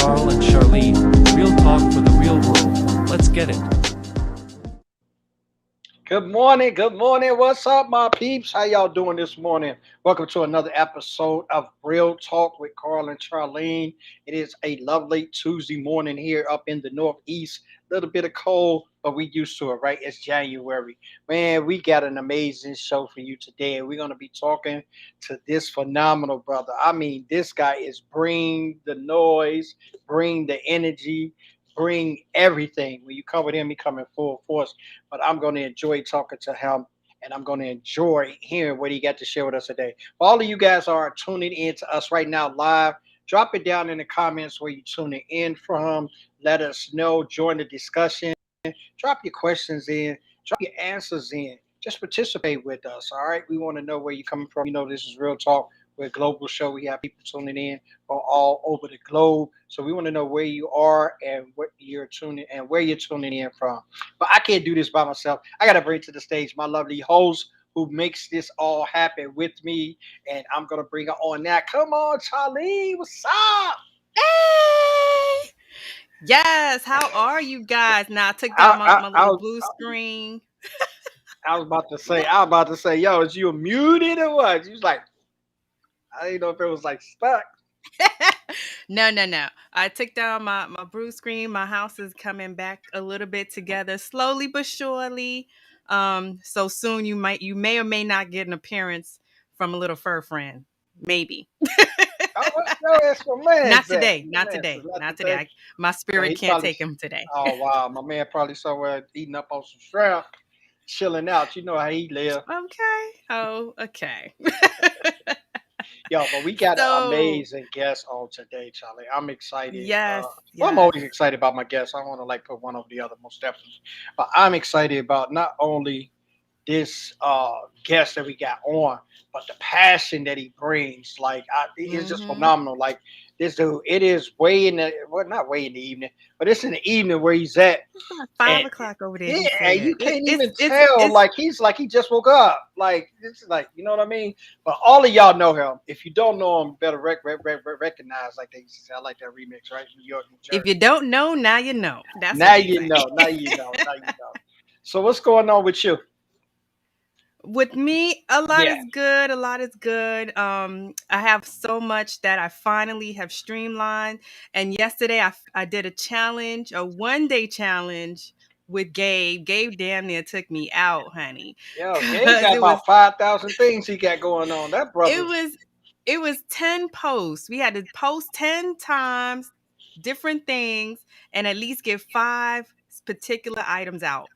Carl and Charlene. Real talk for the real world. Let's get it. Good morning. Good morning. What's up, my peeps? How y'all doing this morning? Welcome to another episode of Real Talk with Carl and Charlene. It is a lovely Tuesday morning here up in the Northeast. A little bit of cold, but we used to it, right? It's January. Man, we got an amazing show for you today. We're going to be talking to this phenomenal brother. I mean, this guy is bring the noise, bring the energy, bring everything. When you come with him, he come in full force, but I'm going to enjoy talking to him and I'm going to enjoy hearing what he got to share with us today. For all of you guys are tuning in to us right now live, drop it down in the comments where you're tuning in from. Let us know. Join the discussion. Drop your questions in. Drop your answers in. Just participate with us. All right. We want to know where you're coming from. You know, this is Real Talk. We're a global show. We have people tuning in from all over the globe. So we want to know where you are and what you're tuning and where you're tuning in from. But I can't do this by myself. I got to bring to the stage my lovely host who makes this all happen with me. And I'm going to bring her on now. Come on, Charlie. What's up? Hey! Yes, how are you guys? Now I took I, down my, I, my I, little was, blue screen. I was about to say, yo, is you muted or what? She was like, I didn't know if it was like stuck. No. I took down my blue screen. My house is coming back a little bit together, slowly but surely. So soon you may or may not get an appearance from a little fur friend. Maybe. Oh, no, that's my man's Not at. today. My Not man's today. not Not today. today. My Yeah, spirit he can't probably. take him today. Oh wow, my man probably somewhere eating up on some shrimp, chilling out. You know how he live. Okay. Oh, okay. Yo, but we got an So amazing guest on today, Charlie. I'm excited. yes, Well, I'm yes. always excited about my guests. I don't want to like put one over the other, most definitely. But I'm excited about not only this guest that we got on, but the passion that he brings, it's just Mm-hmm. phenomenal. Like this dude, it is way in the well, not way in the evening, but it's in the evening where he's at, It's about five and o'clock over there. He yeah, you said, can't even it's tell. it's Like he's like he just woke up. Like this is like you know what I mean. But all of y'all know him. If you don't know him, better recognize like they used to say. I like that remix, right? New York, New if you Jersey. don't know, now you know. That's Now what they you say. know. Now you know. Now you know. So what's going on with you? With me, a lot Yeah. is good. A lot is good. I have so much that I finally have streamlined. And yesterday, I did a challenge, a 1 day challenge with Gabe. Gabe damn near took me out, honey, Yo, Gabe because got it was about 5,000 things he got going on. That it brother's. was it was 10 posts. We had to post 10 times different things and at least get 5 particular items out.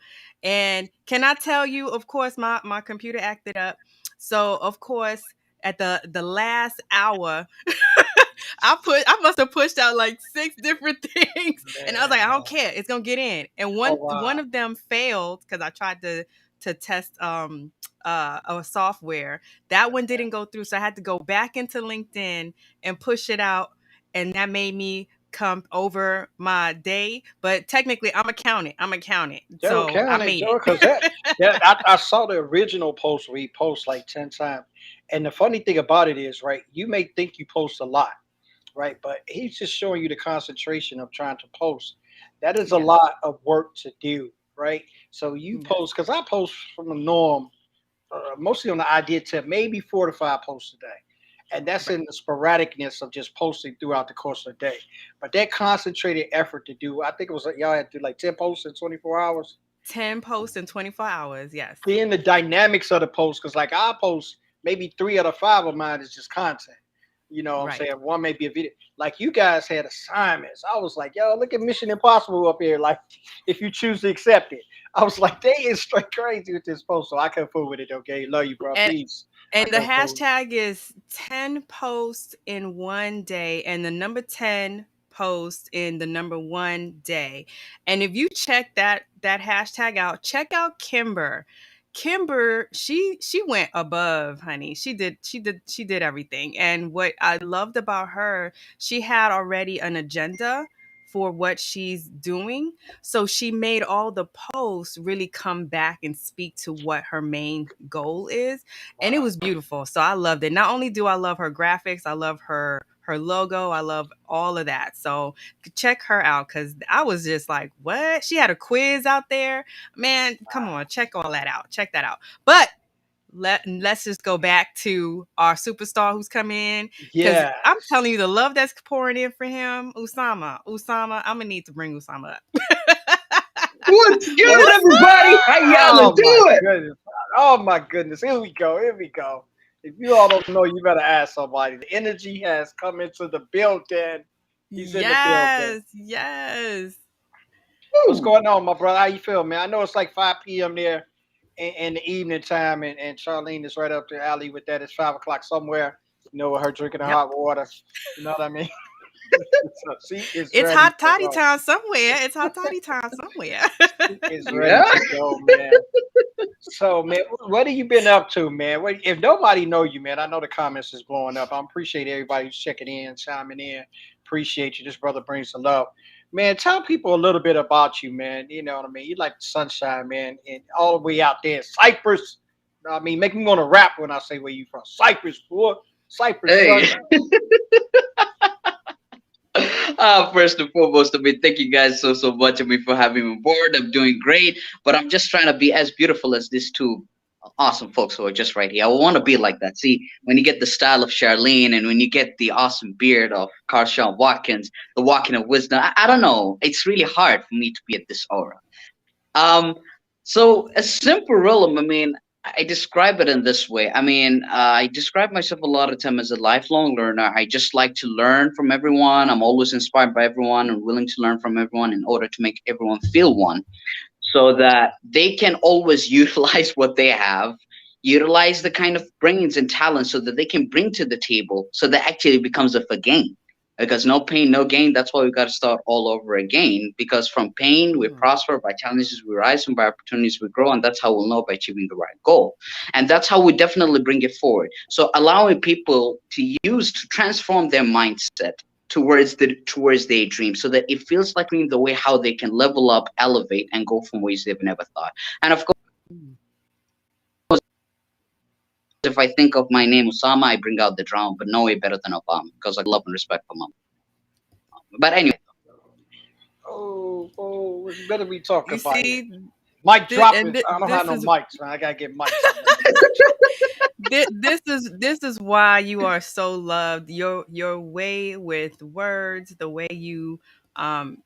And can I tell you, of course, my computer acted up. So of course, at the last hour, I must have pushed out like 6 different things. And I was like, I don't Man. care. It's gonna get in. And Oh, one wow. of them failed because I tried to test a software. That one didn't go through. So I had to go back into LinkedIn and push it out. And that made me come over my day. But technically I'm accountant. I'm accountant. Joe So I County, made Joe, because I saw the original post where he posts like 10 times. And the funny thing about it is, right, you may think you post a lot, right? But he's just showing you the concentration of trying to post. That is a yes. lot of work to do, right? So you Yes. post, because I post from the norm, mostly on the idea tip, maybe 4 to 5 posts a day. And that's Right. in the sporadicness of just posting throughout the course of the day. But that concentrated effort to do, I think it was like y'all had to do like 10 posts in 24 hours. 10 posts in 24 hours. Yes. Seeing the dynamics of the post, because like I post maybe 3 out of 5 of mine is just content. You know what I'm Right. saying? One may be a video. Like you guys had assignments. I was like, yo, look at Mission Impossible up here. Like, if you choose to accept it. I was like, they is straight crazy with this post. So I couldn't fool with it, okay? Love you, bro. And Peace. I And the couldn't fool. hashtag is 10 posts in 1 day and the number 10 posts in the number 1 day. And if you check that hashtag out, check out Kimber. Kimber, she went above, honey. She did everything. And what I loved about her, she had already an agenda for what she's doing. So she made all the posts really come back and speak to what her main goal is, and it Wow. was beautiful. So I loved it. Not only do I love her graphics, I love her her logo. I love all of that. So check her out because I was just like, what? She had a quiz out there. Man, come on, check all that out. Check that out. But let's just go back to our superstar who's coming in because Yeah. I'm telling you the love that's pouring in for him. Usama, I'm gonna need to bring Usama up. What's good, What's everybody? How y'all Oh my doing? goodness. Oh my goodness. Here we go. Here we go. If you all don't know, you better ask somebody. The energy has come into the building. He's in the building. Yes, yes. What's Woo. going on, my brother? How you feel, man? I know it's like 5 p.m. there in the evening time, and Charlene is right up the alley with that. It's 5 o'clock somewhere, with her drinking the Yep. hot water. You know what I mean? So she is It's ready hot to toddy go. time somewhere. It's hot toddy time somewhere. She is ready Yeah. to go, man. So, man, what have you been up to, man? If nobody know you, man, I know the comments is blowing up. I appreciate everybody who's checking in, chiming in. Appreciate you. This brother brings the love. Man, tell people a little bit about you, man. You know what I mean? You like the sunshine, man, and all the way out there in Cyprus. You know what I mean, make me want to rap when I say where you from. Cyprus, boy. Cyprus, son. Hey. First and foremost, I mean, thank you guys so much. I mean, for having me on board. I'm doing great, but I'm just trying to be as beautiful as these two awesome folks who are just right here. I want to be like that. See, when you get the style of Charlene and when you get the awesome beard of Carshawn Watkins, the walking of wisdom, I don't know. It's really hard for me to be at this aura. Um, so a simple rule. I mean, I describe it in this way. I mean, I describe myself a lot of time as a lifelong learner. I just like to learn from everyone. I'm always inspired by everyone and willing to learn from everyone in order to make everyone feel one, so that they can always utilize what they have, utilize the kind of brains and talents so that they can bring to the table, so that actually becomes a gain. Because no pain, no gain. That's why we got to start all over again. Because from pain, we Mm. prosper. By challenges, we rise. And by opportunities, we grow. And that's how we'll know by achieving the right goal. And that's how we definitely bring it forward. So allowing people to use to transform their mindset towards their dream, so that it feels like the way how they can level up, elevate, and go from ways they've never thought. And of course, Mm. if I think of my name Osama, I bring out the drama, but no way better than Obama, because I love and respect for mom. But anyway, Oh, it better be talking You about here. see, Mic and dropping. I don't have this no is mics, man. I gotta get mics. this is why you are so loved. Your way with words, the way you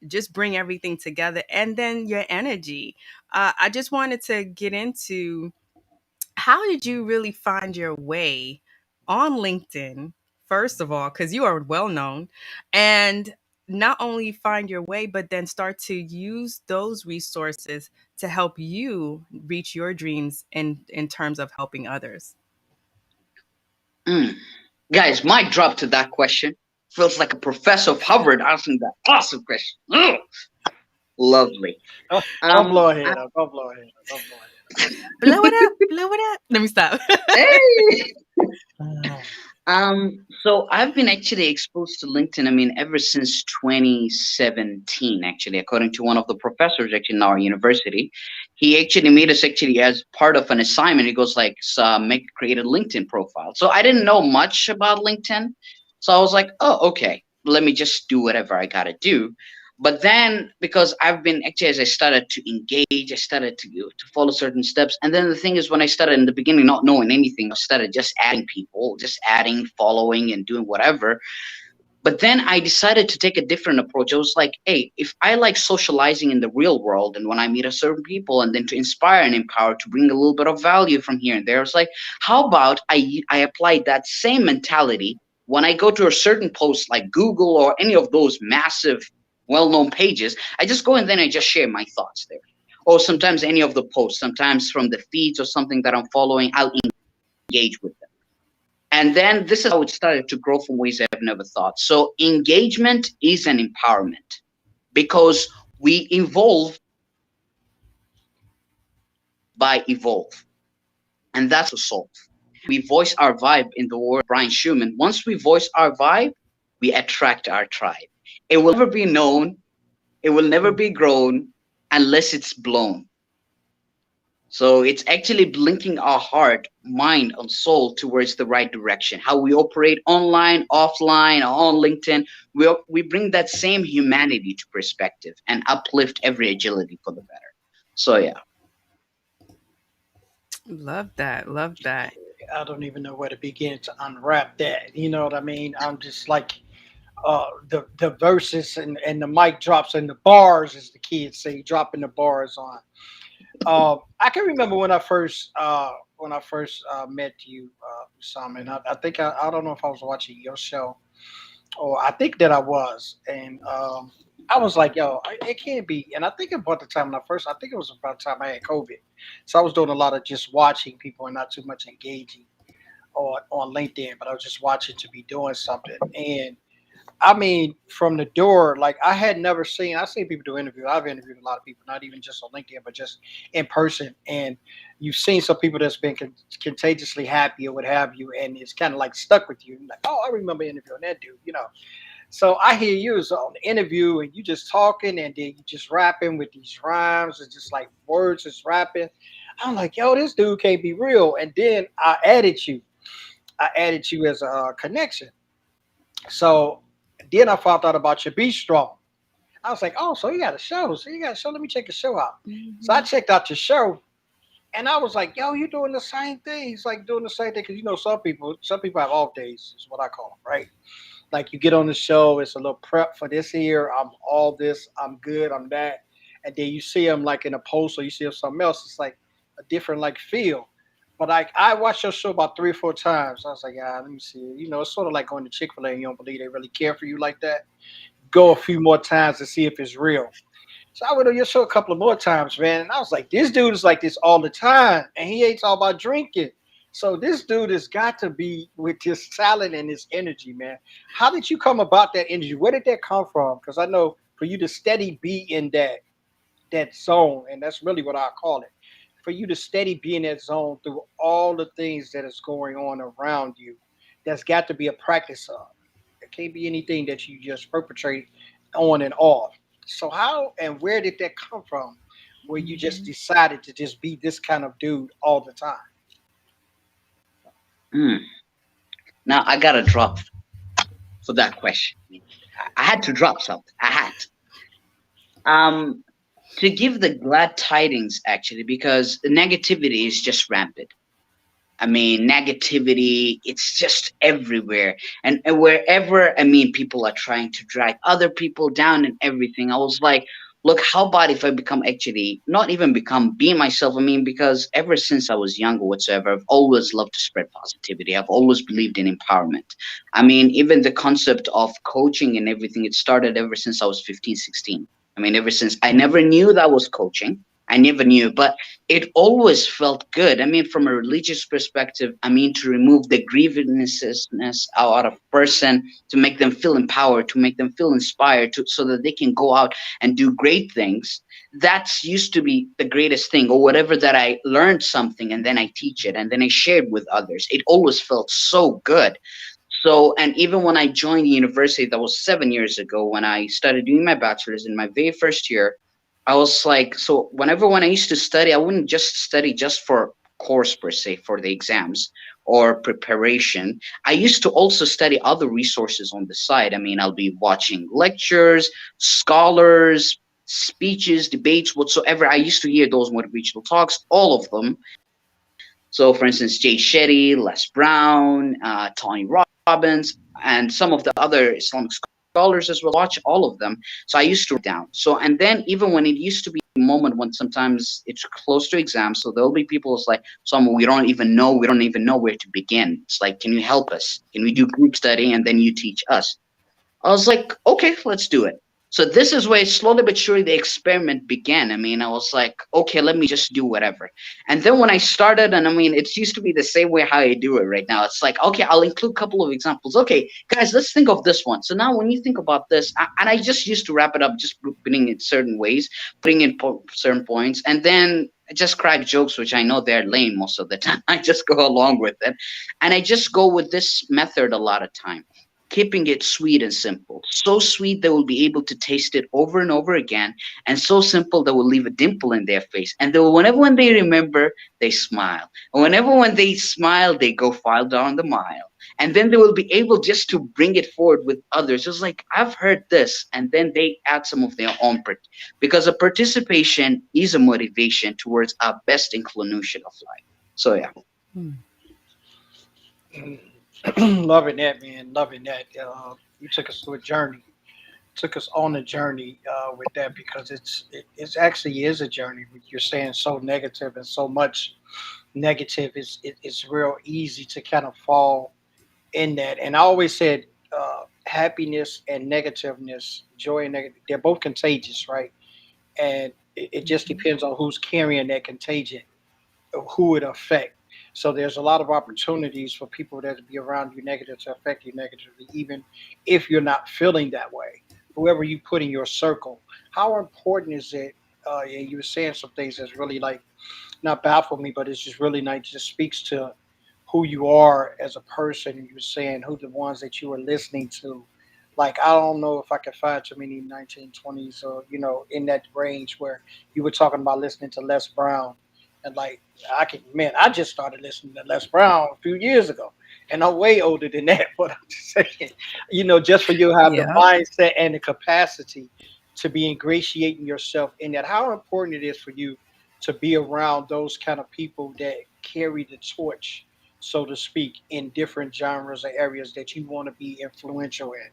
just bring everything together, and then your energy. I just wanted to get into how did you really find your way on LinkedIn, first of all, because you are well known, and not only find your way, but then start to use those resources to help you reach your dreams in terms of helping others. mm, guys, mic drop to that question. Feels like a professor of Harvard asking that awesome question. Ugh, lovely. Don't blow I, ahead. Don't blow ahead. Don't blow Blow it up, blow it up. Let me stop. hey. ahead. So I've been actually exposed to LinkedIn, I mean, ever since 2017, actually, according to one of the professors actually in our university. He actually made us actually as part of an assignment. He goes like, create a LinkedIn profile. So I didn't know much about LinkedIn. So I was like, oh, okay, let me just do whatever I gotta do. But then, because I've been actually, as I started to engage, I started to follow certain steps. And then the thing is, when I started in the beginning, not knowing anything, I started just adding people, just adding, following, and doing whatever. But then I decided to take a different approach. I was like, hey, if I like socializing in the real world, and when I meet a certain people, and then to inspire and empower, to bring a little bit of value from here and there, I was like, how about I apply that same mentality when I go to a certain post like Google or any of those massive, well-known pages. I just go and then I just share my thoughts there. Or sometimes any of the posts, sometimes from the feeds or something that I'm following, I'll engage with them. And then this is how it started to grow from ways I've never thought. So engagement is an empowerment, because we evolve by evolve. And that's a solve. We voice our vibe in the word Brian Schumann. Once we voice our vibe, we attract our tribe. It will never be known, it will never be grown unless it's blown. So it's actually blinking our heart, mind, and soul towards the right direction. How we operate online, offline, on LinkedIn, we bring that same humanity to perspective and uplift every agility for the better. So yeah. Love that. Love that. I don't even know where to begin to unwrap that. You know what I mean? I'm just like the verses and the mic drops and the bars, as the kids say, dropping the bars on. I can remember when I first met you, Usama, and I think I don't know if I was watching your show, or I think that I was, and I was like, yo, it can't be. And I think about the time when I think it was about the time I had COVID, so I was doing a lot of just watching people and not too much engaging on LinkedIn, but I was just watching to be doing something. And I mean, from the door, like I had never seen. I've seen people do interviews. I've interviewed a lot of people, not even just on LinkedIn, but just in person. And you've seen some people that's been contagiously happy or what have you, and it's kind of like stuck with you. Like, oh, I remember interviewing that dude, you know. So I hear you as on the interview, and you just talking, and then you just rapping with these rhymes, and just like words, just rapping. I'm like, yo, this dude can't be real. And then I added you. I added you as a connection. So then I found out about your Be Strong. I was like, oh, so you got a show. So you got a show. Let me check your show out. So I Mhm. checked out your show, and I was like, yo, you're doing the same thing. He's like doing the same thing because you know some people have off days, is what I call them, right? Like you get on the show, it's a little prep for this year. I'm all this, I'm good, I'm that, and then you see them like in a post or you see them something else. It's like a different like feel. But I watched your show about 3 or 4 times. I was like, yeah, let me see. You know, it's sort of like going to Chick-fil-A and you don't believe they really care for you like that. Go a few more times to see if it's real. So I went on your show a couple of more times, man, and I was like, this dude is like this all the time, and he ain't all about drinking. So this dude has got to be with his talent and his energy, man. How did you come about that energy? Where did that come from? Because I know for you to steady be in that zone, and that's really what I call it. For you to steady be in that zone through all the things that is going on around you, that's got to be a practice of. It can't be anything that you just perpetrate on and off. So how and where did that come from? Where you just Mhm. decided to just be this kind of dude all the time? Hmm. Now I gotta drop for that question. I had to drop something. I had to. To give the glad tidings actually, because the negativity is just rampant. I mean, negativity, it's just everywhere. And wherever, I mean, people are trying to drag other people down and everything. I was like, look, how about if I become actually, not even become, be myself? I mean, because ever since I was younger, whatsoever, I've always loved to spread positivity. I've always believed in empowerment. I mean, even the concept of coaching and everything, it started ever since I was 15, 16. I mean, ever since I never knew that I was coaching. I never knew, but it always felt good. I mean, from a religious perspective, I mean, to remove the grievousness out of person, to make them feel empowered, to make them feel inspired, so that they can go out and do great things. That's used to be the greatest thing, or whatever that I learned something and then I teach it and then I shared with others. It always felt so good. So, and even when I joined the university, that was 7 years ago, when I started doing my bachelor's in my very first year, I was like, so whenever when I used to study, I wouldn't just study just for course per se, for the exams or preparation. I used to also study other resources on the side. I mean, I'll be watching lectures, scholars, speeches, debates, whatsoever. I used to hear those motivational talks, all of them. So, for instance, Jay Shetty, Les Brown, Tony Robbins, and some of the other Islamic scholars as well. Watch all of them. So I used to write down. So, and then even when it used to be a moment when sometimes it's close to exams, so there'll be people who's like, "Some we don't even know where to begin." It's like, "Can you help us? Can we do group study and then you teach us?" I was like, okay, let's do it. So this is where slowly but surely the experiment began. I mean, I was like, okay, let me just do whatever. And then when I started, and I mean, it used to be the same way how I do it right now. It's like, okay, I'll include a couple of examples. Okay, guys, let's think of this one. So now when you think about this, and I just used to wrap it up, just putting it certain ways, putting in certain points, and then I just crack jokes, which I know they're lame most of the time. I just go along with it. And I just go with this method a lot of time. keeping it sweet and simple. So sweet they will be able to taste it over and over again, and so simple they will leave a dimple in their face. And they will, whenever when they remember, they smile. And whenever when they smile, they go file down the mile. And then they will be able just to bring it forward with others. It's like, I've heard this, and then they add some of their own because a participation is a motivation towards our best inclination of life. So yeah. Hmm. Loving that, man. Loving that. You took us through a journey. Took us on a journey with that because it's actually is a journey. You're saying so negative and so much negative. It's real easy to kind of fall in that. And I always said happiness and negativeness, joy and negative, they're both contagious, right? And it just Mhm. depends on who's carrying that contagion, who it affect. So there's a lot of opportunities for people that be around you negative to affect you negatively, even if you're not feeling that way. Whoever you put in your circle, how important is it? Yeah, you were saying some things that's really like not baffled me, but it's just really nice. It just speaks to who you are as a person. You were saying who the ones that you were listening to. Like I don't know if I could find too many 1920s or in that range where you were talking about listening to Les Brown, and like I can man, I just started listening to Les Brown a few years ago, and I'm way older than that. But I'm just saying, just for you to have the Yeah. mindset and the capacity to be ingratiating yourself in that. How important it is for you to be around those kind of people that carry the torch, so to speak, in different genres or areas that you want to be influential in.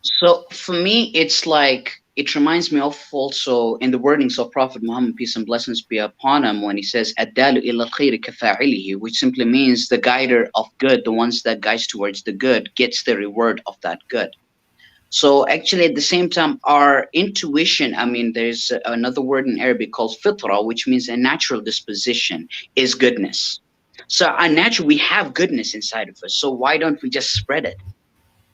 So for me, it's like it reminds me of also in the wordings of Prophet Muhammad, peace and blessings be upon him, when he says "Addalu ila khayri kafa'ilihi," which simply means the guider of good, the ones that guides towards the good, gets the reward of that good. So actually, at the same time, our intuition, I mean, there's another word in Arabic called fitra, which means a natural disposition, is goodness. So our natural, we have goodness inside of us. So why don't we just spread it?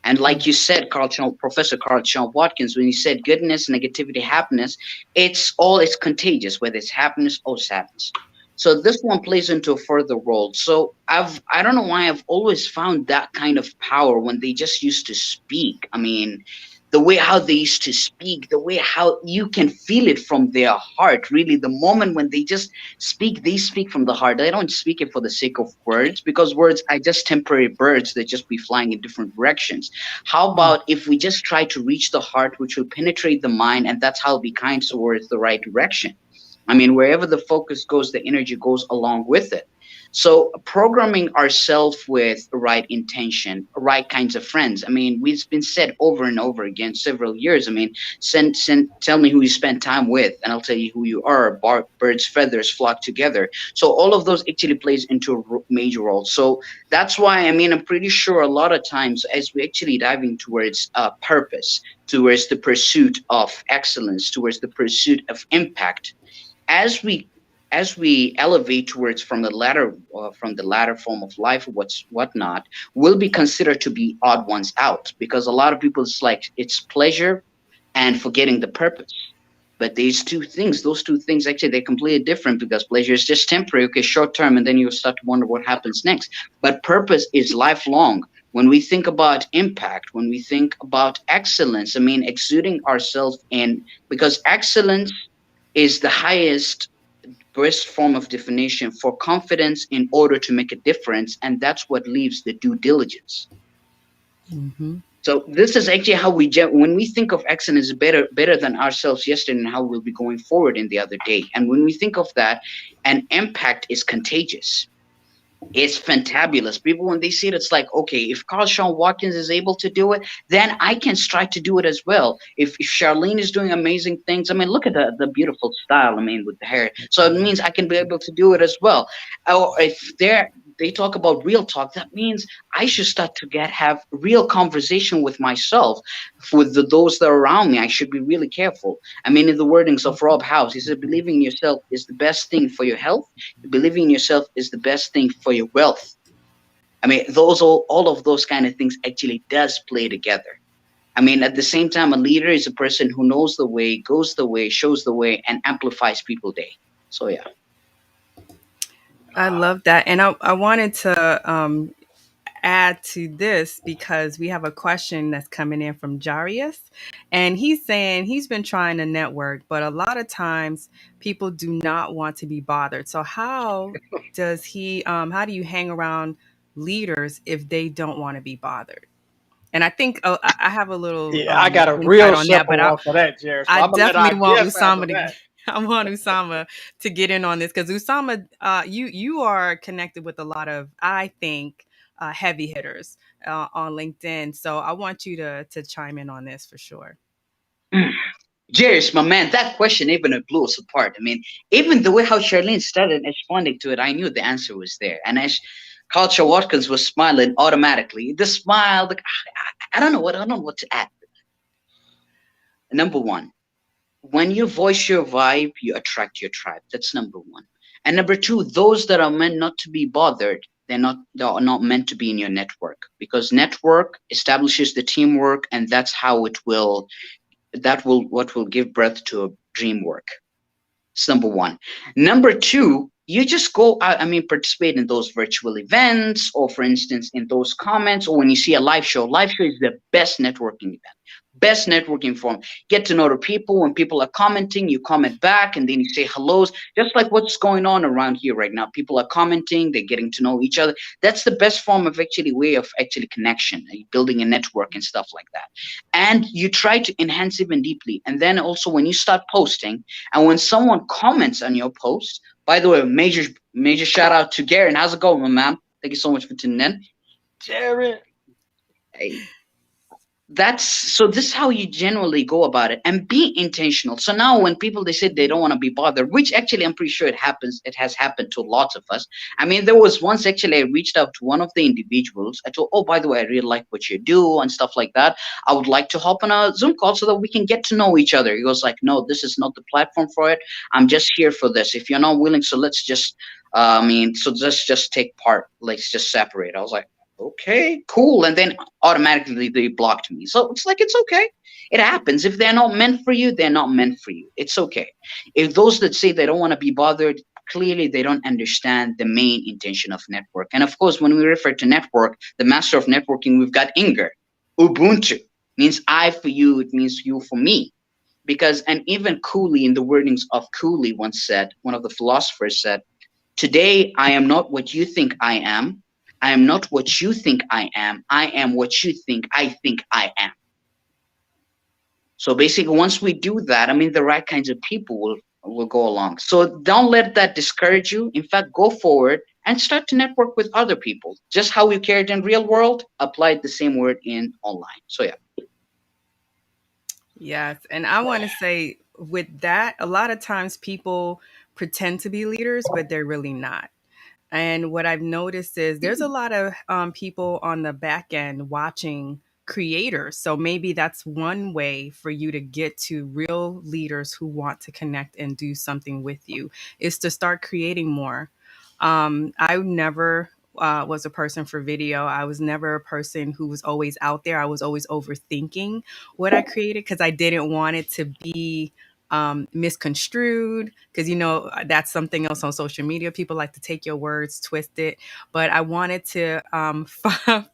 And like you said, Professor Carl Sean Watkins, when you said goodness, negativity, happiness, it's contagious, whether it's happiness or sadness. So this one plays into a further role. So I don't know why I've always found that kind of power when they just used to speak. I mean, the way how they used to speak, the way how you can feel it from their heart. Really, the moment when they just speak, they speak from the heart. They don't speak it for the sake of words, because words are just temporary birds that just be flying in different directions. How Mm. about if we just try to reach the heart, which will penetrate the mind, and that's how it'll be kind towards the right direction. I mean, wherever the focus goes, the energy goes along with it. So programming ourselves with right intention, right kinds of friends. I mean, we've been said over and over again several years. I mean, tell me who you spend time with, and I'll tell you who you are. Birds' feathers flock together. So all of those actually plays into a major role. So that's why, I mean, I'm pretty sure a lot of times as we actually diving towards purpose, towards the pursuit of excellence, towards the pursuit of impact, as we elevate towards from the latter form of life, what's whatnot, will be considered to be odd ones out, because a lot of people, it's like it's pleasure and forgetting the purpose. But those two things actually, they're completely different, because pleasure is just temporary, okay, short term, and then you start to wonder what happens next. But purpose is lifelong. When we think about impact, when we think about excellence, I mean, exuding ourselves in, because excellence is the highest best form of definition for confidence in order to make a difference, and that's what leaves the due diligence. Mhm. So this is actually how when we think of excellence, better than ourselves yesterday, and how we'll be going forward in the other day. And when we think of that, an impact is contagious. It's fantabulous. People, when they see it, it's like, okay, if Carl Sean Watkins is able to do it, then I can strive to do it as well. If Charlene is doing amazing things, I mean, look at the beautiful style, I mean, with the hair. So it means I can be able to do it as well. Or if they talk about real talk, that means I should start to have real conversation with myself, with those that are around me. I should be really careful. I mean, in the wordings of Rob House, he said, believing in yourself is the best thing for your health. Believing in yourself is the best thing for your wealth. I mean, all of those kind of things actually does play together. I mean, at the same time, a leader is a person who knows the way, goes the way, shows the way, and amplifies people day. So I love that. And I wanted to add to this because we have a question that's coming in from Jarius. And he's saying he's been trying to network, but a lot of times people do not want to be bothered. So how do you hang around leaders if they don't want to be bothered? And I think I have a little Yeah, I got a insight real on that, but simple one for that, Jerry. So I I'm gonna let our definitely want guest handle Usama to. that. I want Usama to get in on this because Usama, you are connected with a lot of, I think, heavy hitters on LinkedIn. So I want you to chime in on this for sure. Jarius, my man, that question even it blew us apart. I mean, even the way how Charlene started responding to it, I knew the answer was there. And as Culture Watkins was smiling automatically, the smile, I don't know what to add. Number one, when you voice your vibe, you attract your tribe. That's number one. And number two, those that are meant not to be bothered, they are not meant to be in your network because network establishes the teamwork, and that's how it will that will what will give birth to a dream work. It's number one. Number two, you just go out, I mean, participate in those virtual events, or for instance, in those comments, or when you see a live show. Live show is the best networking event. Best networking forum. Get to know the people. When people are commenting, you comment back and then you say hellos. Just like what's going on around here right now. People are commenting, they're getting to know each other. That's the best form of actually way of actually connection, building a network and stuff like that. And you try to enhance even deeply. And then also when you start posting, and when someone comments on your post, by the way, major shout out to Garen. How's it going, my man? Thank you so much for tuning in. Jerry. Hey, this is how you generally go about it, and be intentional. So now when people they say they don't want to be bothered, which actually I'm pretty sure it has happened to lots of us. I mean, there was once actually I reached out to one of the individuals. I told, oh, by the way, I really like what you do and stuff like that. I would like to hop on a Zoom call so that we can get to know each other. He was like, no, this is not the platform for it. I'm just here for this. If you're not willing, so let's just so let's just take part. Let's just separate. I was like, okay, cool. And then automatically they blocked me. So it's like, it's okay. It happens. If they're not meant for you, they're not meant for you. It's okay. If those that say they don't want to be bothered, clearly they don't understand the main intention of network. And of course, when we refer to network, the master of networking, we've got Inger. Ubuntu means I for you, it means you for me. Because, and even Cooley, in the wordings of Cooley once said, one of the philosophers said, today I am not what you think I am. I am not what you think I am. I am what you think I am. So basically, once we do that, I mean, the right kinds of people will go along. So don't let that discourage you. In fact, go forward and start to network with other people. Just how you carry it in real world, apply the same word in online. So yeah. Yes. And I want to say with that, a lot of times people pretend to be leaders, but they're really not. And what I've noticed is there's a lot of people on the back end watching creators. So maybe that's one way for you to get to real leaders who want to connect and do something with you, is to start creating more. I never was a person for video. I was never a person who was always out there. I was always overthinking what I created because I didn't want it to be misconstrued, because that's something else on social media. People like to take your words, twist it. But I wanted to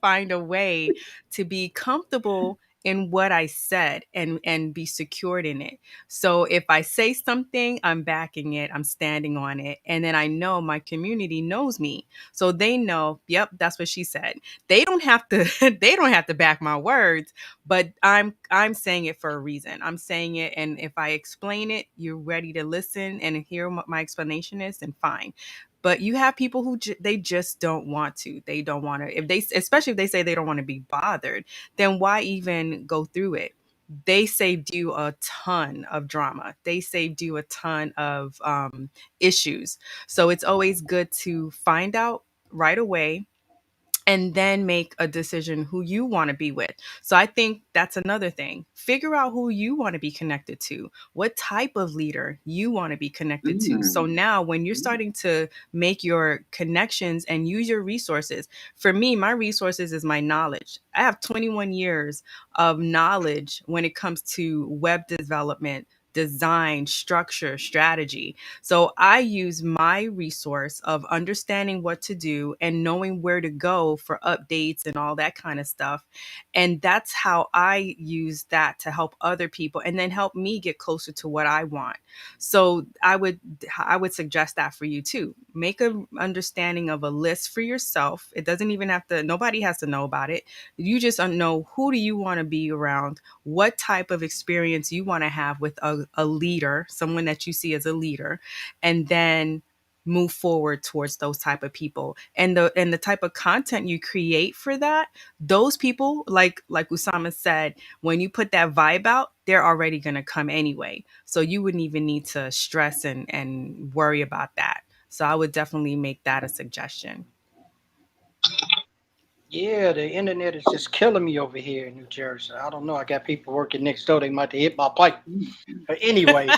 find a way to be comfortable in what I said and be secured in it. So if I say something, I'm backing it, I'm standing on it. And then I know my community knows me. So they know, yep, that's what she said. They don't have to they don't have to back my words, but I'm saying it for a reason. I'm saying it, and if I explain it, you're ready to listen and hear what my explanation is, then fine. But you have people who they just don't want to. They don't want to. Especially if they say they don't want to be bothered, then why even go through it? They saved you a ton of drama. They saved you a ton of issues. So it's always good to find out right away and then make a decision who you want to be with. So I think that's another thing. Figure out who you want to be connected to, what type of leader you want to be connected to. So now when you're starting to make your connections and use your resources, for me, my resources is my knowledge. I have 21 years of knowledge when it comes to web development, design, structure, strategy. So I use my resource of understanding what to do and knowing where to go for updates and all that kind of stuff. And that's how I use that to help other people and then help me get closer to what I want. So I would suggest that for you too. Make a understanding of a list for yourself. It doesn't even have to, nobody has to know about it. You just know who do you want to be around, what type of experience you want to have with a leader, someone that you see as a leader, and then move forward towards those type of people. And the type of content you create for that, those people, like Usama said, when you put that vibe out, they're already going to come anyway, so you wouldn't even need to stress and worry about that. So I would definitely make that a suggestion. Yeah, the internet is just killing me over here in New Jersey. I don't know. I got people working next door. They might have hit my pipe. But anyway,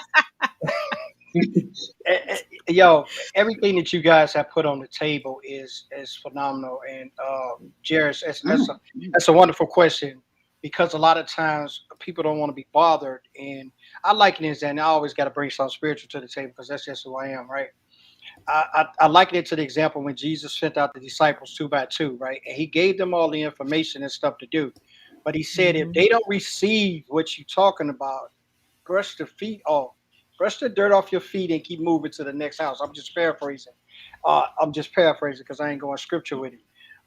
yo, everything that you guys have put on the table is phenomenal. And Jared, that's a wonderful question, because a lot of times people don't want to be bothered. And I liken it, and I always got to bring something spiritual to the table because that's just who I am, right? I liken it to the example when Jesus sent out the disciples two by two, right? And he gave them all the information and stuff to do. But he said, if Mhm. they don't receive what you're talking about, brush the feet off, brush the dirt off your feet and keep moving to the next house. I'm just paraphrasing because I ain't going scripture with it.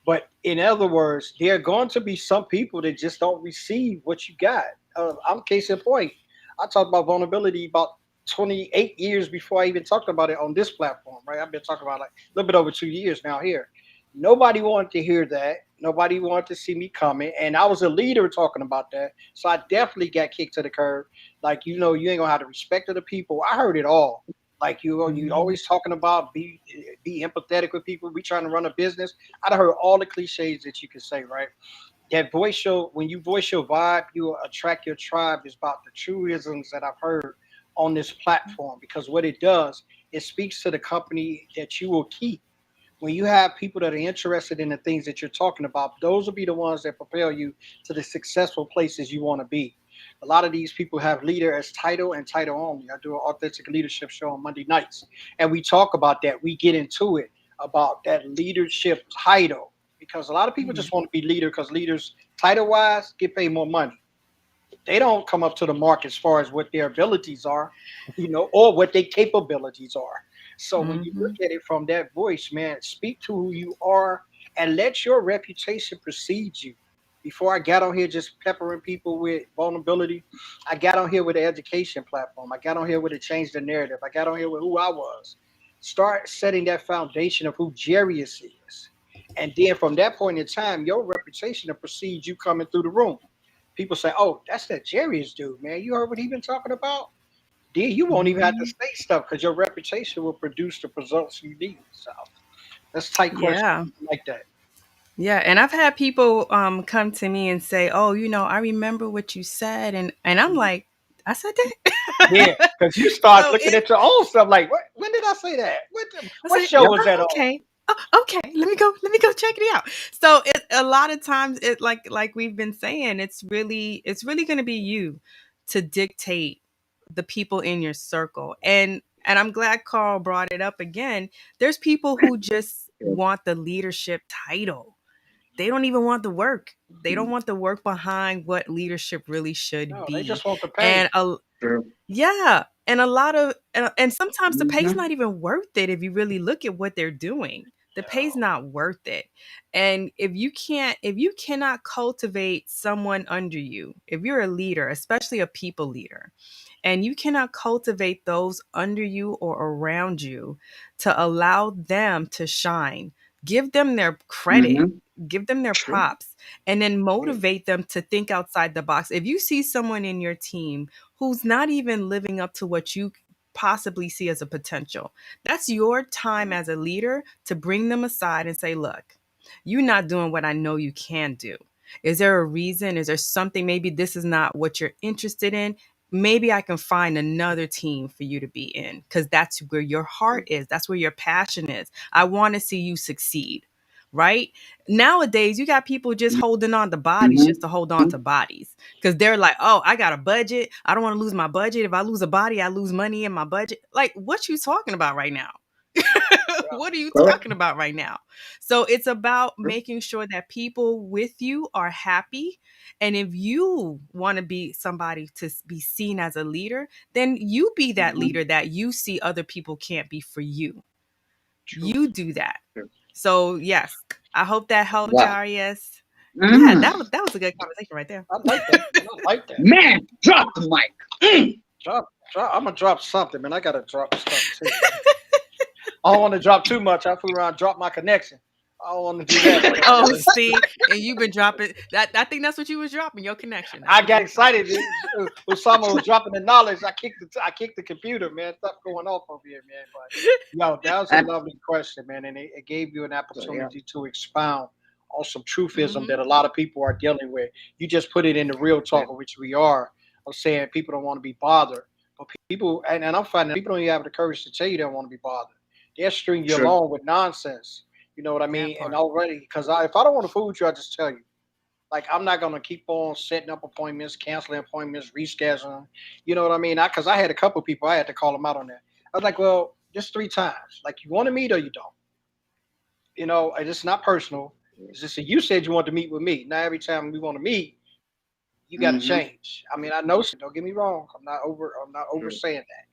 But in other words, there are going to be some people that just don't receive what you got. I'm case in point. I talked about vulnerability about 28 years before I even talked about it on this platform, right? I've been talking about like a little bit over 2 years now here. Nobody wanted to hear that. Nobody wanted to see me coming. And I was a leader talking about that. So I definitely got kicked to the curb. Like, you ain't gonna have the respect of the people. I heard it all. Like you Mhm. always talking about be empathetic with people. We trying to run a business. I'd heard all the cliches that you can say, right? That when you voice your vibe, you will attract your tribe is about the truisms that I've heard on this platform, because what it does, it speaks to the company that you will keep. When you have people that are interested in the things that you're talking about, those will be the ones that propel you to the successful places you want to be. A lot of these people have leader as title and title only. I do an authentic leadership show on Monday nights, and we talk about that. We get into it about that leadership title, because a lot of people Mhm. just want to be leader because leaders, title wise, get paid more money. They don't come up to the mark as far as what their abilities are, or what their capabilities are. So when you look Mhm. at it from that voice, man, speak to who you are and let your reputation precede you. Before I got on here just peppering people with vulnerability, I got on here with an education platform. I got on here with a change the narrative. I got on here with who I was. Start setting that foundation of who Jarius is. And then from that point in time, your reputation will precede you coming through the room. People say, "Oh, that's that Jarius dude, man. You heard what he been talking about?" Then you won't even have to Mhm. say stuff because your reputation will produce the results you need. So that's tight question. Yeah. I like that. Yeah, and I've had people come to me and say, "Oh, I remember what you said," and I'm Mhm. like, "I said that." Yeah, because you start So looking it at your own stuff like, when did I say that? I What say, show was that "Oh, on?" okay. Oh, okay, let me go check it out." So a lot of times it like we've been saying, it's really going to be you to dictate the people in your circle. And I'm glad Carl brought it up again. There's people who just want the leadership title. They don't even want the work. They don't want the work behind what leadership really should No, they be. just want the And pay. yeah, and a lot of and sometimes the pay's Mhm. not even worth it if you really look at what they're doing. The pay's Yeah. not worth it. And if you cannot cultivate someone under you, if you're a leader, especially a people leader, and you cannot cultivate those under you or around you to allow them to shine, give them their credit, Mhm. give them their True. props, and then Yeah. motivate them to think outside the box. If you see someone in your team who's not even living up to what you possibly see as a potential, that's your time as a leader to bring them aside and say, look, you're not doing what I know you can do. Is there a reason? Is there something? Maybe this is not what you're interested in. Maybe I can find another team for you to be in because that's where your heart is. That's where your passion is. I want to see you succeed. right? Nowadays, you got people just holding on to bodies Mm-hmm. just to hold on to bodies because they're like, oh, I got a budget. I don't want to lose my budget. If I lose a body, I lose money in my budget. Like, what you talking about right now? What are you Correct. talking about right now? So it's about making sure that people with you are happy. And if you want to be somebody to be seen as a leader, then you be that Mm-hmm. leader that you see other people can't be for you. True. You do that. True. So yes, I hope that helped, Wow. Jarius. Yeah, Mm. that was a good conversation right there. I like that. I like that. Man, drop the mic. Mm. Drop. I'm gonna drop something, man. I gotta drop stuff too. I don't want to drop too much. I fool around, and drop my connection. I don't want to do that. Oh, see, and you've been dropping that. I think that's what you was dropping, your connection. I got excited. Usama was dropping the knowledge. I kicked the computer, man. Stuff going off over here, man. But yo, that was a And lovely question, man, and it gave you an yeah. opportunity to expound on some truthism Hmm. that a lot of people are dealing with. You just put it in the real talk, of which we are, of saying people don't want to be bothered. But people, and I'm finding people don't even have the courage to tell you they don't want to be bothered. They'll string you True. along with nonsense. You know what I That mean? And part. already, because if I don't want to fool with you, I just tell you. Like I'm not gonna keep on setting up appointments, canceling appointments, rescheduling. You know what I mean? Because I had a couple people I had to call them out on that. I was like, well, just 3 times. Like you want to meet or you don't. You know, and it's not personal. It's just that you said you want to meet with me. Now every time we want to meet, you got to Mm-hmm. change. I mean, I know. Don't get me wrong. I'm not over True. saying that.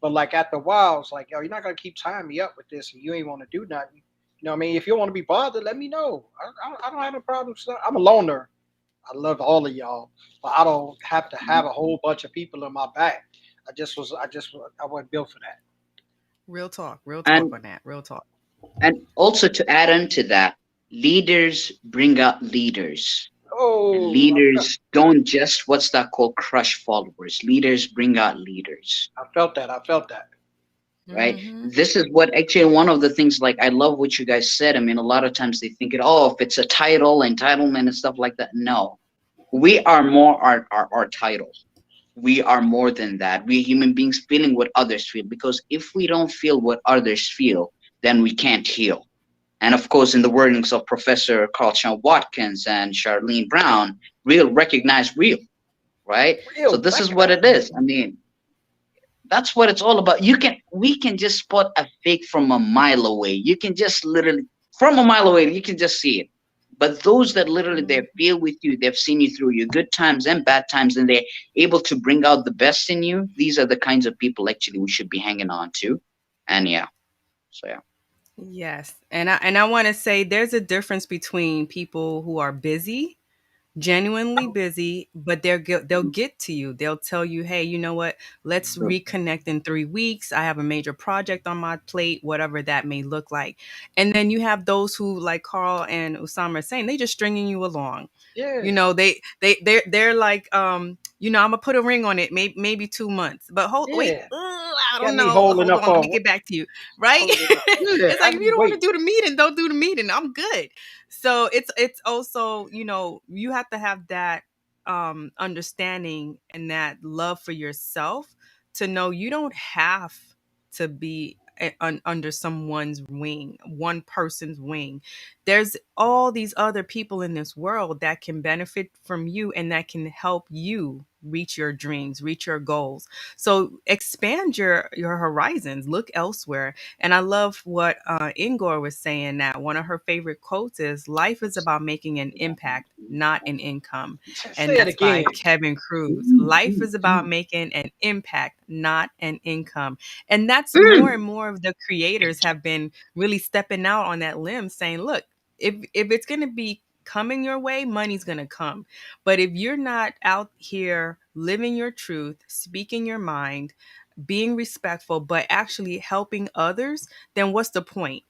But like after a while, it's like, yo, you're not gonna keep tying me up with this, and you ain't want to do nothing. You know what I mean? If you want to be bothered, let me know. I don't have no problems. I'm a loner. I love all of y'all, but I don't have to have a whole bunch of people in my back. I wasn't built for that. Real talk And on that. Real talk. and also to add on to that, leaders bring out leaders. And Oh, leaders don't just what's that called crush followers. Leaders bring out leaders. I felt that. I felt that. Right? Hmm. This is what actually one of the things, like I love what you guys said. I mean, a lot of times they think it, oh, if it's a title, entitlement and stuff like that. No, we are more our title. We are more than that. We human beings feeling what others feel, because if we don't feel what others feel, then we can't heal. And of course, in the wordings of Professor Carl Sean Watkins and Charlene Brown, real recognize real, right? So Real this is what it recognize. is. I mean, that's what it's all about. We can just spot a fake from a mile away. You can just literally from a mile away, you can just see it. But those that literally they feel with you, they've seen you through your good times and bad times, and they're able to bring out the best in you. These are the kinds of people actually we should be hanging on to. And yeah, so yeah. Yes, and I want to say there's a difference between people who are busy, genuinely busy, but they'll get to you. They'll tell you, "Hey, you know what? Let's True. reconnect in 3 weeks. I have a major project on my plate, whatever that may look like." And then you have those who, like Carl and Osama are saying, they just stringing you along. Yeah, You know, they're like, I'm gonna put a ring on it, maybe 2 months, but wait, yeah. I don't Got me know. holding Hold up on, let me on. get back to you. Right? Holding up. Yeah, It's I like if you can don't want to wait. do the meeting, don't do the meeting. I'm good. So it's also, you have to have that understanding and that love for yourself to know you don't have to be under someone's wing, one person's wing. There's all these other people in this world that can benefit from you and that can help you reach your dreams, reach your goals. So expand your horizons, look elsewhere. And I love what Ingor was saying, that one of her favorite quotes is, life is about making an impact, not an income. And Say it that's by again. Kevin Cruz. Life is about making an impact, not an income. And that's more Mm. and more of the creators have been really stepping out on that limb, saying, look, if it's going to be coming your way, money's going to come. But if you're not out here living your truth, speaking your mind, being respectful, but actually helping others, then what's the point?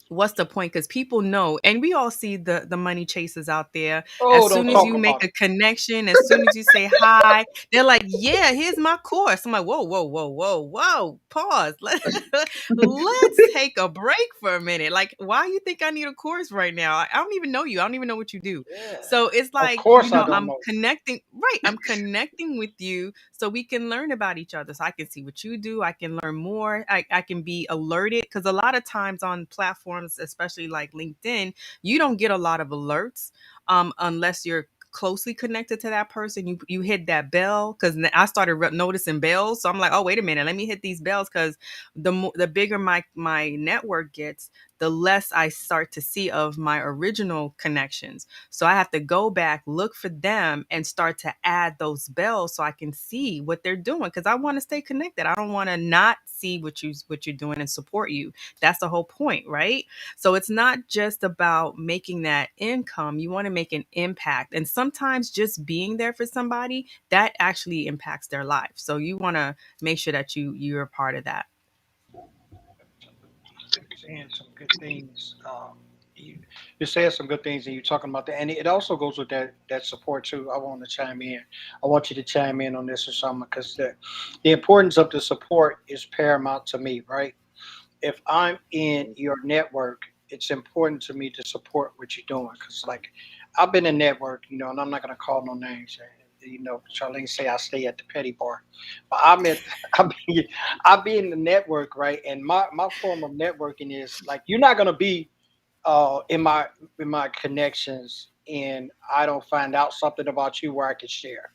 What's the point? Because people know, and we all see the money chasers out there. Oh, As don't soon as talk you make about a it. connection, as soon as you say hi, they're like, yeah, here's my course. I'm like, whoa, whoa, whoa, whoa, whoa, pause. Let's take a break for a minute. Like, why you think I need a course right now? I don't even know you. I don't even know what you do. Yeah. So it's Of like, course I don't I'm know. connecting, right? I'm connecting with you so we can learn about each other. So I can see what you do. I can learn more. I can be alerted, because a lot of times on platforms platforms, especially like LinkedIn, you don't get a lot of alerts unless you're closely connected to that person. You hit that bell, because I started noticing bells. So I'm like, oh, wait a minute, let me hit these bells, because the bigger my network gets, the less I start to see of my original connections. So I have to go back, look for them, and start to add those bells so I can see what they're doing, because I want to stay connected. I don't want to not see what you're doing and support you. That's the whole point, right? So it's not just about making that income. You want to make an impact. And sometimes just being there for somebody, that actually impacts their life. So you want to make sure that you're a part of that. Saying some good things. You, you said some good things, and you're talking about that, and it also goes with that support too. I want to chime in. I want you to chime in on this or something, because the importance of the support is paramount to me, right? If I'm in your network, it's important to me to support what you're doing. Because, like, I've been in network, and I'm not going to call no names. Charlene say I stay at the petty bar, but I'm at, I be in the network, right? And my form of networking is like, you're not going to be in my connections, and I don't find out something about you where I could share.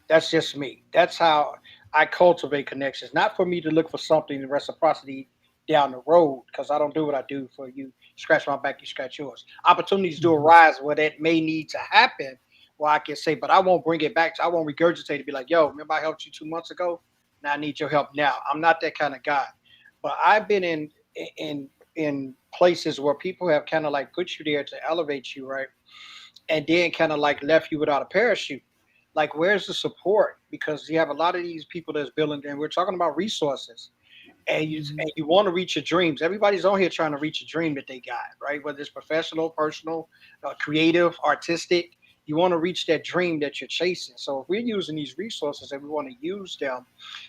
That's just me. That's how I cultivate connections. Not for me to look for something in reciprocity down the road, because I don't do what I do for you. Scratch my back, you scratch yours. Opportunities do arise where that may need to happen, where I can say, but I won't bring it back. I won't regurgitate to be like, yo, remember I helped you 2 months ago? Now I need your help now. I'm not that kind of guy. But I've been in places where people have kind of like put you there to elevate you, right? And then kind of like left you without a parachute. Like, where's the support? Because you have a lot of these people that's building, and we're talking about resources, and you want to reach your dreams. Everybody's on here trying to reach a dream that they got, right? Whether it's professional, personal, creative, artistic, you want to reach that dream that you're chasing. So if we're using these resources and we want to use them,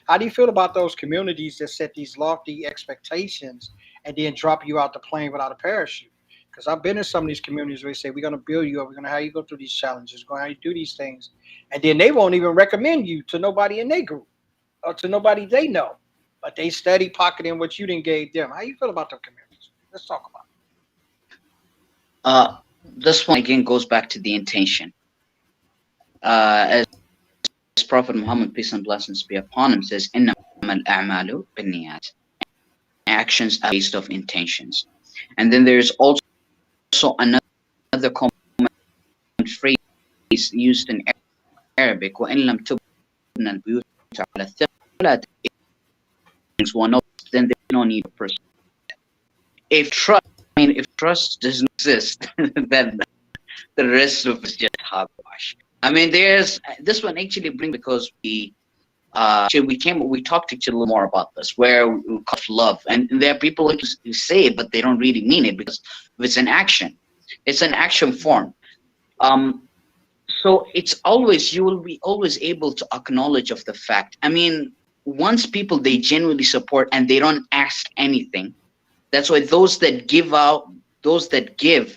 how do you feel about those communities that set these lofty expectations and then drop you out the plane without a parachute? Because I've been in some of these communities where they say, we're going to build you up, we're going to have you go through these challenges, we're going to have you do these things, and then they won't even recommend you to nobody in their group or to nobody they know, but they steady pocketing what you didn't gave them. How you feel about those communities? Let's talk about This one again goes back to the intention. As Prophet Muhammad, peace and blessings be upon him, says, "Innamal a'malu binniyat." Actions are based off intentions. And then there's also another common phrase used in Arabic, وَإِن لَمْ تُبْنَ الْبُيُوتَ عَلَى الثَّلَاثِ things one knows, then there's no need for person. If trust doesn't exist, then the rest of it is just hogwash. I mean, there's this one actually bring because we talked actually a little more about this, where we call love, and there are people who say it, but they don't really mean it, because it's an action. It's an action form. So it's always, you will be always able to acknowledge of the fact. I mean, once people, they genuinely support and they don't ask anything, that's why those that give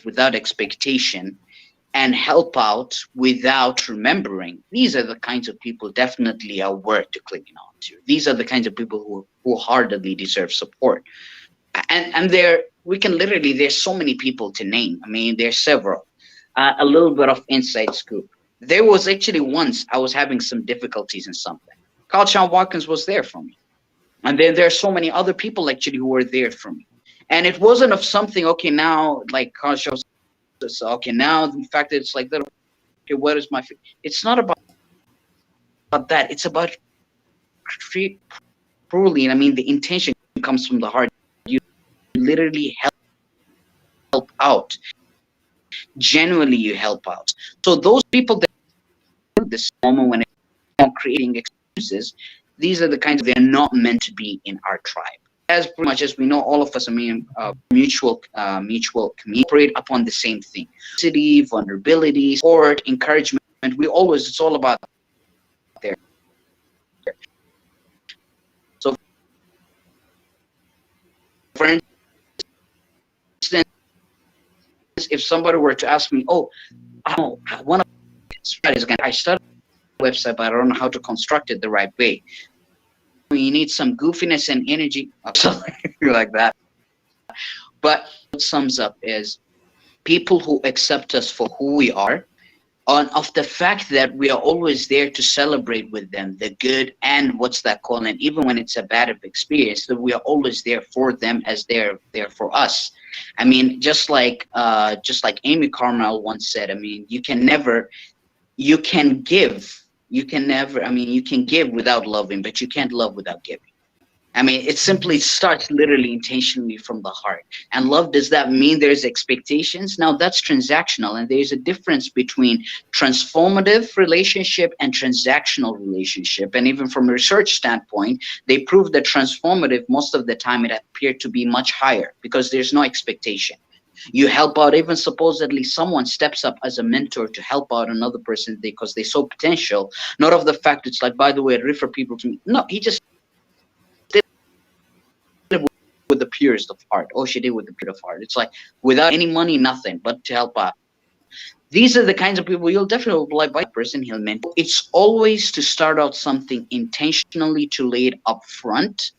without expectation and help out without remembering, these are the kinds of people definitely are worth to clinging on to. These are the kinds of people who wholeheartedly deserve support. And there's so many people to name. I mean, there's several. A little bit of inside scoop. There was actually once I was having some difficulties in something. Carl Sean Watkins was there for me. And then there are so many other people actually who were there for me. And it wasn't of something, okay, now, like Carl Sean says, okay, now the fact that it's like that, okay, what is my, it's not about that. It's about truly, and I mean, the intention comes from the heart. You literally help out. Genuinely, you help out. So those people that do this moment when they're creating excuses, these are the kinds of, they're not meant to be in our tribe. As pretty much as we know, all of us, I mean, mutual operate upon the same thing: city, vulnerability, support, encouragement. It's all about there. So, for instance, if somebody were to ask me, "Oh, I don't know, one of strategies again, I started a website, but I don't know how to construct it the right way." You need some goofiness and energy, something like that. But sums up is people who accept us for who we are, on of the fact that we are always there to celebrate with them the good and what's that called, and even when it's a bad experience, that we are always there for them as they're there for us. I mean, just like Amy Carmel once said, I mean, you can give, you can never, I mean, you can give without loving, but you can't love without giving. I mean, it simply starts literally intentionally from the heart. And love, does that mean there's expectations? Now that's transactional. And there's a difference between transformative relationship and transactional relationship. And even from a research standpoint, they prove that transformative, most of the time, it appeared to be much higher because there's no expectation. You help out, even supposedly someone steps up as a mentor to help out another person because they saw potential, not of the fact it's like, by the way, I refer people to me. No, he just with the purest of heart. Oh, she did with the purest of heart. It's like without any money, nothing, but to help out. These are the kinds of people you'll definitely like by person he'll mentor. It's always to start out something intentionally to lay it up front,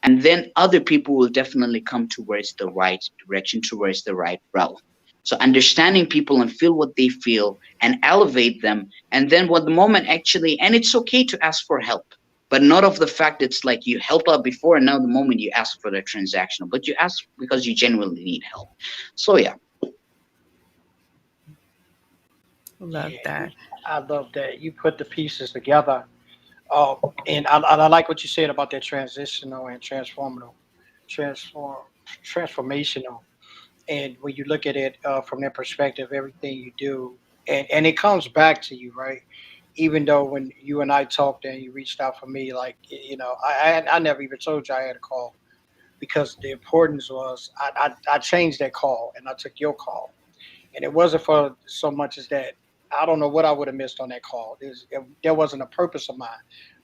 and then other people will definitely come towards the right direction, towards the right route. So understanding people and feel what they feel and elevate them, and then what the moment actually, and it's okay to ask for help, but not of the fact it's like you help out before and now the moment you ask for the transactional, but you ask because you genuinely need help. So yeah. Love Yeah, that. I love that you put the pieces together. Uh, and I like what you said about that transitional and transform, transformational. And when you look at it from that perspective, everything you do, and it comes back to you, right? Even though when you and I talked and you reached out for me, like I never even told you I had a call because the importance was I changed that call and I took your call, and it wasn't for so much as that I don't know what I would have missed on that call. There wasn't a purpose of mine.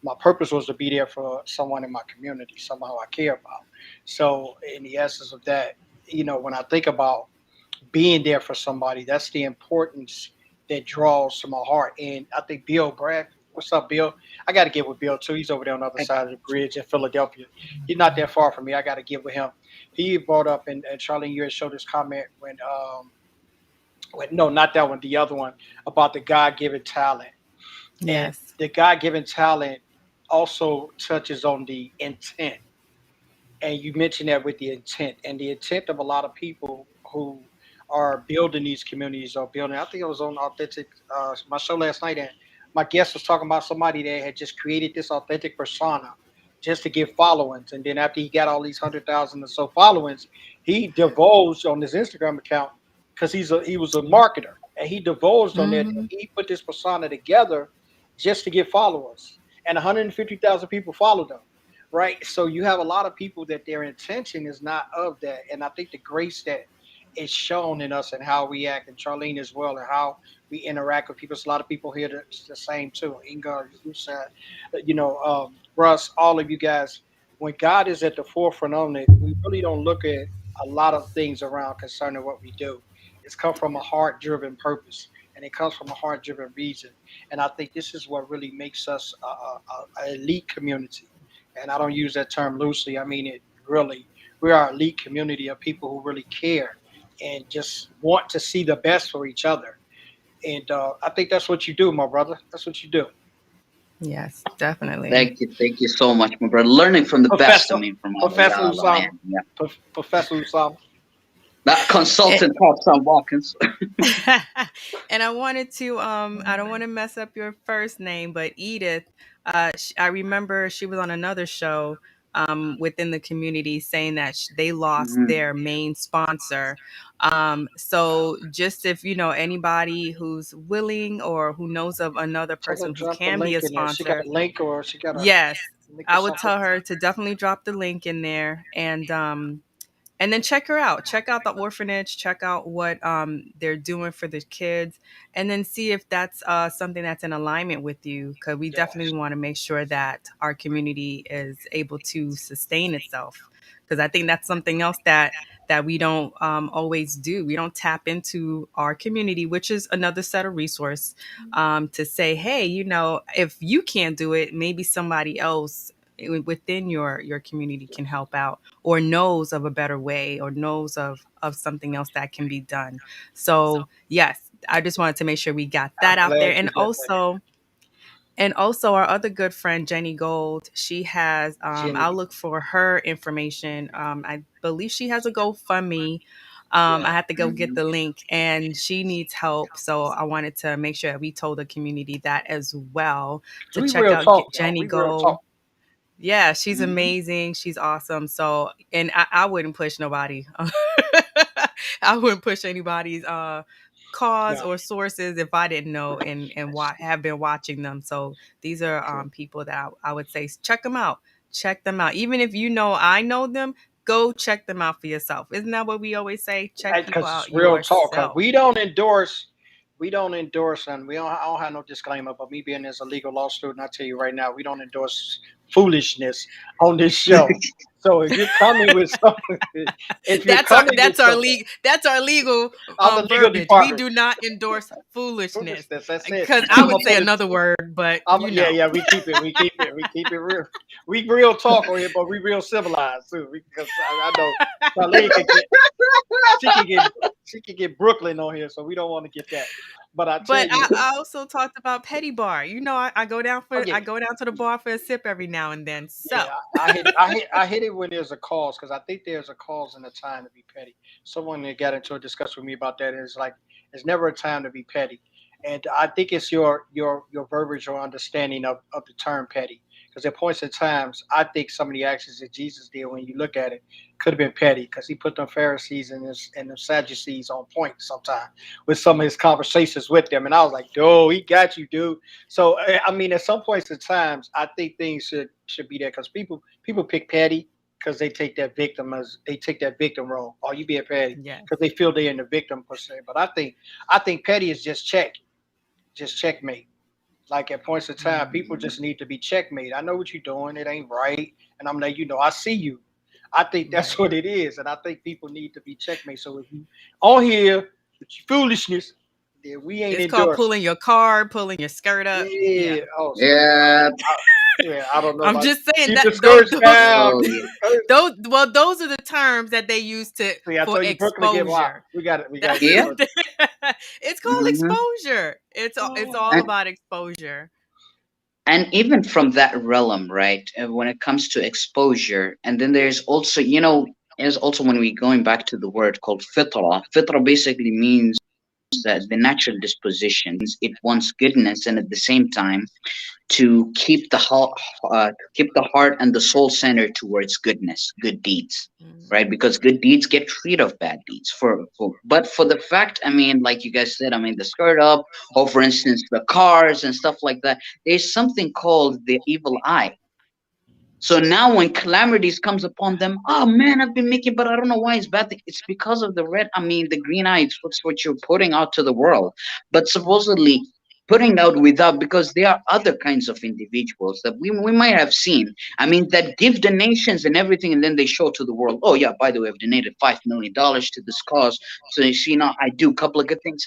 My purpose was to be there for someone in my community, someone I care about. So, in the essence of that, when I think about being there for somebody, that's the importance that draws to my heart. And I think Bill Brad, what's up, Bill? I got to get with Bill too. He's over there on the other side of the bridge in Philadelphia. He's not that far from me. I got to get with him. He brought up, and Charlene, you had showed this comment no, not that one, the other one about the God given talent. And Yes. the God given talent also touches on the intent. And you mentioned that with the intent and the intent of a lot of people who are building these communities or building. I think it was on Authentic, my show last night, and my guest was talking about somebody that had just created this authentic persona just to get followings. And then after he got all these 100,000 or so followings, he divulged on his Instagram account because he was a marketer and he divulged on that Hmm. he put this persona together just to get followers, and 150,000 people followed him, right? So you have a lot of people that their intention is not of that, and I think the grace that is shown in us and how we act, and Charlene as well, and how we interact with people. There's a lot of people here that's the same too. Inga, you said, Russ, all of you guys. When God is at the forefront on it, we really don't look at a lot of things around concerning what we do. It's come from a heart-driven purpose, and it comes from a heart-driven reason. And I think this is what really makes us a elite community, and I don't use that term loosely. I mean it really. We are an elite community of people who really care and just want to see the best for each other. And I think that's what you do, my brother. That's what you do, Yes, definitely. Thank you so much, my brother. Learning from the best, I Professor mean, from Professor Allah, Usama. man. Yeah. Professor Usama. That And, consultant Pop Sam Watkins. and I wanted to I don't want to mess up your first name, but Edith, I remember she was on another show within the community saying that they lost Mhm. their main sponsor. So just if you know anybody who's willing or who knows of another Tell her person who drop the can be a link in there. She got sponsor, a link or she got a yes, link or I would something. tell her to definitely drop the link in there and then check her out. Check out the orphanage. Check out what they're doing for the kids, and then see if that's something that's in alignment with you. Because we definitely Yes. want to make sure that our community is able to sustain itself. Because I think that's something else that we don't always do. We don't tap into our community, which is another set of resource to say, hey, you know, if you can't do it, maybe somebody else within your community can help out, or knows of a better way, or knows of something else that can be done. So yes, I just wanted to make sure we got I'm that out there. glad you said that. And also our other good friend Jenny Gold, she has I'll Jenny. look for her information. I believe she has a GoFundMe. I Yeah. have to go get Mhm. the link, and she needs help. So I wanted to make sure that we told the community that as well, to We check real out talk, y'all. Jenny We real Gold. talk. Yeah, she's Mhm. amazing. She's awesome. So, and I wouldn't push nobody. I wouldn't push anybody's cause Yeah. or sources if I didn't know and That's have been watching them. So these are true. people that I would say check them out. Check them out. Even if you know I know them, go check them out for yourself. Isn't that what we always say? Check people Because it's out real talk. 'Cause yourself. we don't endorse, and I don't have no disclaimer. But me being as a legal law student, I tell you right now, we don't endorse foolishness on this show. So if you're coming with something, if you're coming with something, That's our legal I'm the legal verbiage. We department. do not endorse foolishness. Foolishness. That's it. Because I I'm would gonna say put it. another word, but Yeah, yeah. We keep it. We keep it. We keep it real. We real talk on here, but we real civilized too. Because I know Charlene can get she can get she can get Brooklyn on here, so we don't want to get that. But I tell But you, I also talked about petty bar. You know, oh yeah, I go down to the bar for a sip every now and then. So yeah. I hit it when there's a cause because I think there's a cause and a time to be petty. Someone that got into a discussion with me about that is like, it's never a time to be petty, and I think it's your verbiage or understanding of the term petty. Because at points in times, I think some of the actions that Jesus did, when you look at it, could have been petty because he put them Pharisees and the Sadducees on point sometimes with some of his conversations with them, and I was like, "Dude, he got you, dude." So I mean, at some points in times, I think things should be there because people pick petty because they take that victim role. Oh, you being petty yes. because they feel they're in the victim per se. But I think petty is just checkmate. Like at points of time, people Mhm. just need to be checkmate. I know what you're doing; it ain't right, and I'm letting you know I see you. I think that's Right. what it is, and I think people need to be checkmate. So if you on here with your foolishness, then we ain't It's called endorsing. pulling your card, pulling your skirt up. Yeah. Yeah. Oh, so Yeah. yeah, I don't know I'm about just saying keep that the skirts down. Oh Keep yeah. the skirts. those are the terms that they use to See, I for told you Brooklyn get wild. exposure. We got it. We got to get Yeah. Brooklyn. It's called Hmm. exposure. It's all And about exposure. and even from that realm, right? When it comes to exposure, and then there's also, there's also when we going back to the word called fitra. Fitra basically means that the natural dispositions, it wants goodness, and at the same time to keep the heart and the soul centered towards goodness, good deeds, right? Mhm. Because good deeds get rid of bad deeds. But for the fact, I mean, like you guys said, I mean, the skirt up, or for instance, the cars and stuff like that. There's something called the evil eye. So now when calamities comes upon them, oh man, I've been making, but I don't know why it's bad. It's because of the red, I mean, the green eye. It's what's what you're putting out to the world. But supposedly putting out without, because there are other kinds of individuals that we might have seen. I mean, that give donations and everything, and then they show to the world, oh yeah, by the way, I've donated $5 million to this cause. So you see now I do a couple of good things.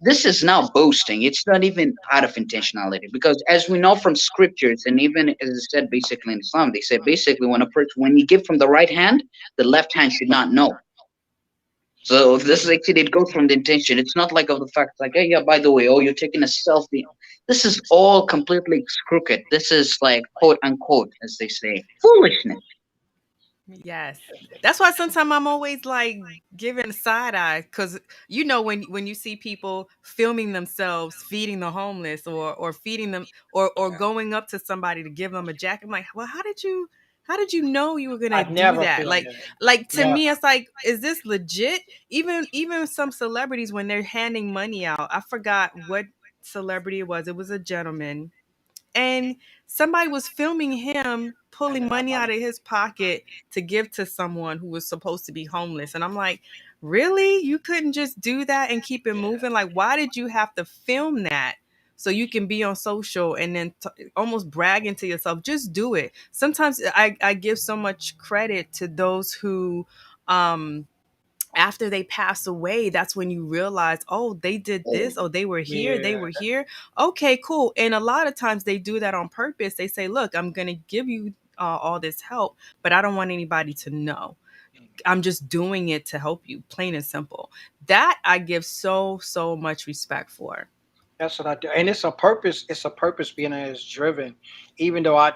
This is now boasting. It's not even out of intentionality, because as we know from scriptures, and even as I said, basically in Islam, they say basically when you give from the right hand, the left hand should not know. So this is actually, it goes from the intention. It's not like of the fact like, hey, yeah, by the way, oh, you're taking a selfie. This is all completely crooked. This is like quote unquote, as they say, foolishness. Yes. That's why sometimes I'm always like giving a side eye, because when you see people filming themselves feeding the homeless, or feeding them, or going up to somebody to give them a jacket. I'm like, well, how did you know you were gonna I do never that? feel Like that. like to Never. me, it's like, is this legit? Even some celebrities, when they're handing money out, I forgot what celebrity it was. It was a gentleman, and somebody was filming him pulling Handing out money out money. of his pocket to give to someone who was supposed to be homeless. And I'm like, really? You couldn't just do that and keep it Yeah. moving? Like, why did you have to film that so you can be on social and then almost bragging to yourself? Just do it. Sometimes I give so much credit to those who, um, after they pass away, that's when you realize, oh, they did this, oh, they were here, they Yeah. were here. Okay, cool. And a lot of times they do that on purpose. They say, look, I'm going to give you all this help, but I don't want anybody to know. I'm just doing it to help you, plain and simple. That I give so much respect for. That's what I do, and it's a purpose. It's a purpose being as driven, even though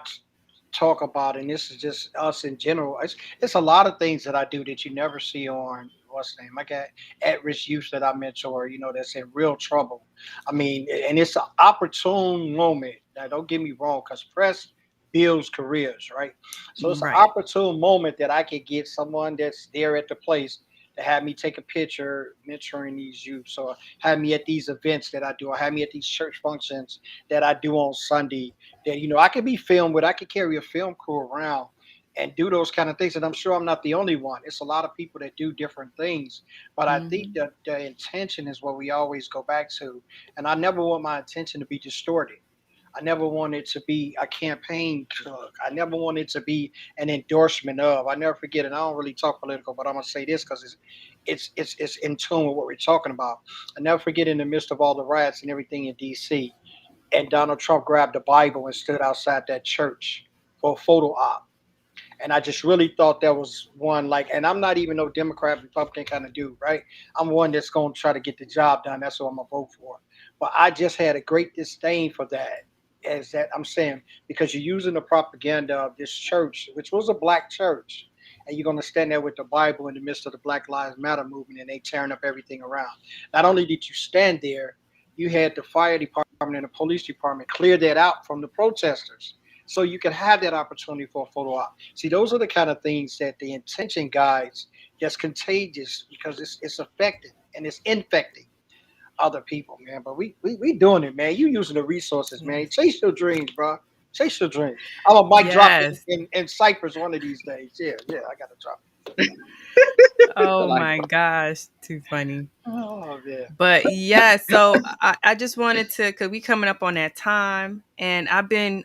talk about, and this is just us in general. It's a lot of things that I do that you never see on what's the name. I got at-risk youth that I mentor, that's in real trouble. I mean, and it's an opportune moment. Now, don't get me wrong, because press builds careers, right? So it's an Right. opportune moment that I could get someone that's there at the place to have me take a picture mentoring these youth. So have me at these events that I do, or have me at these church functions that I do on Sunday. That I could be filmed with. I could carry a film crew around and do those kind of things. And I'm sure I'm not the only one. It's a lot of people that do different things. But I think Mhm. that the intention is what we always go back to. And I never want my intention to be distorted. I never want it to be a campaign plug. I never want it to be an endorsement of. I never forget, and I don't really talk political, but I'm gonna say this because it's in tune with what we're talking about. I never forget in the midst of all the riots and everything in D.C. and Donald Trump grabbed the Bible and stood outside that church for a photo op. And I just really thought that was one like, and I'm not even no Democrat, Republican kind of dude, right? I'm one that's going to try to get the job done. That's what I'm going to vote for. But I just had a great disdain for that. As that I'm saying, because you're using the propaganda of this church, which was a black church, and you're going to stand there with the Bible in the midst of the Black Lives Matter movement and they tearing up everything around. Not only did you stand there, you had the fire department and the police department clear that out from the protesters so you can have that opportunity for a photo op. See, those are the kind of things that the intention guides that's contagious because it's affected and it's infecting other people, man. But we doing it, man. You using the resources, man. Yes. Chase your dreams, bro. Chase your dreams. I'm a mic drop Yes. in Cyprus one of these days. Yeah, I gotta drop. I Oh like my that. gosh, too funny. Oh yeah. But yeah, so I just wanted to, cause we coming up on that time, and I've been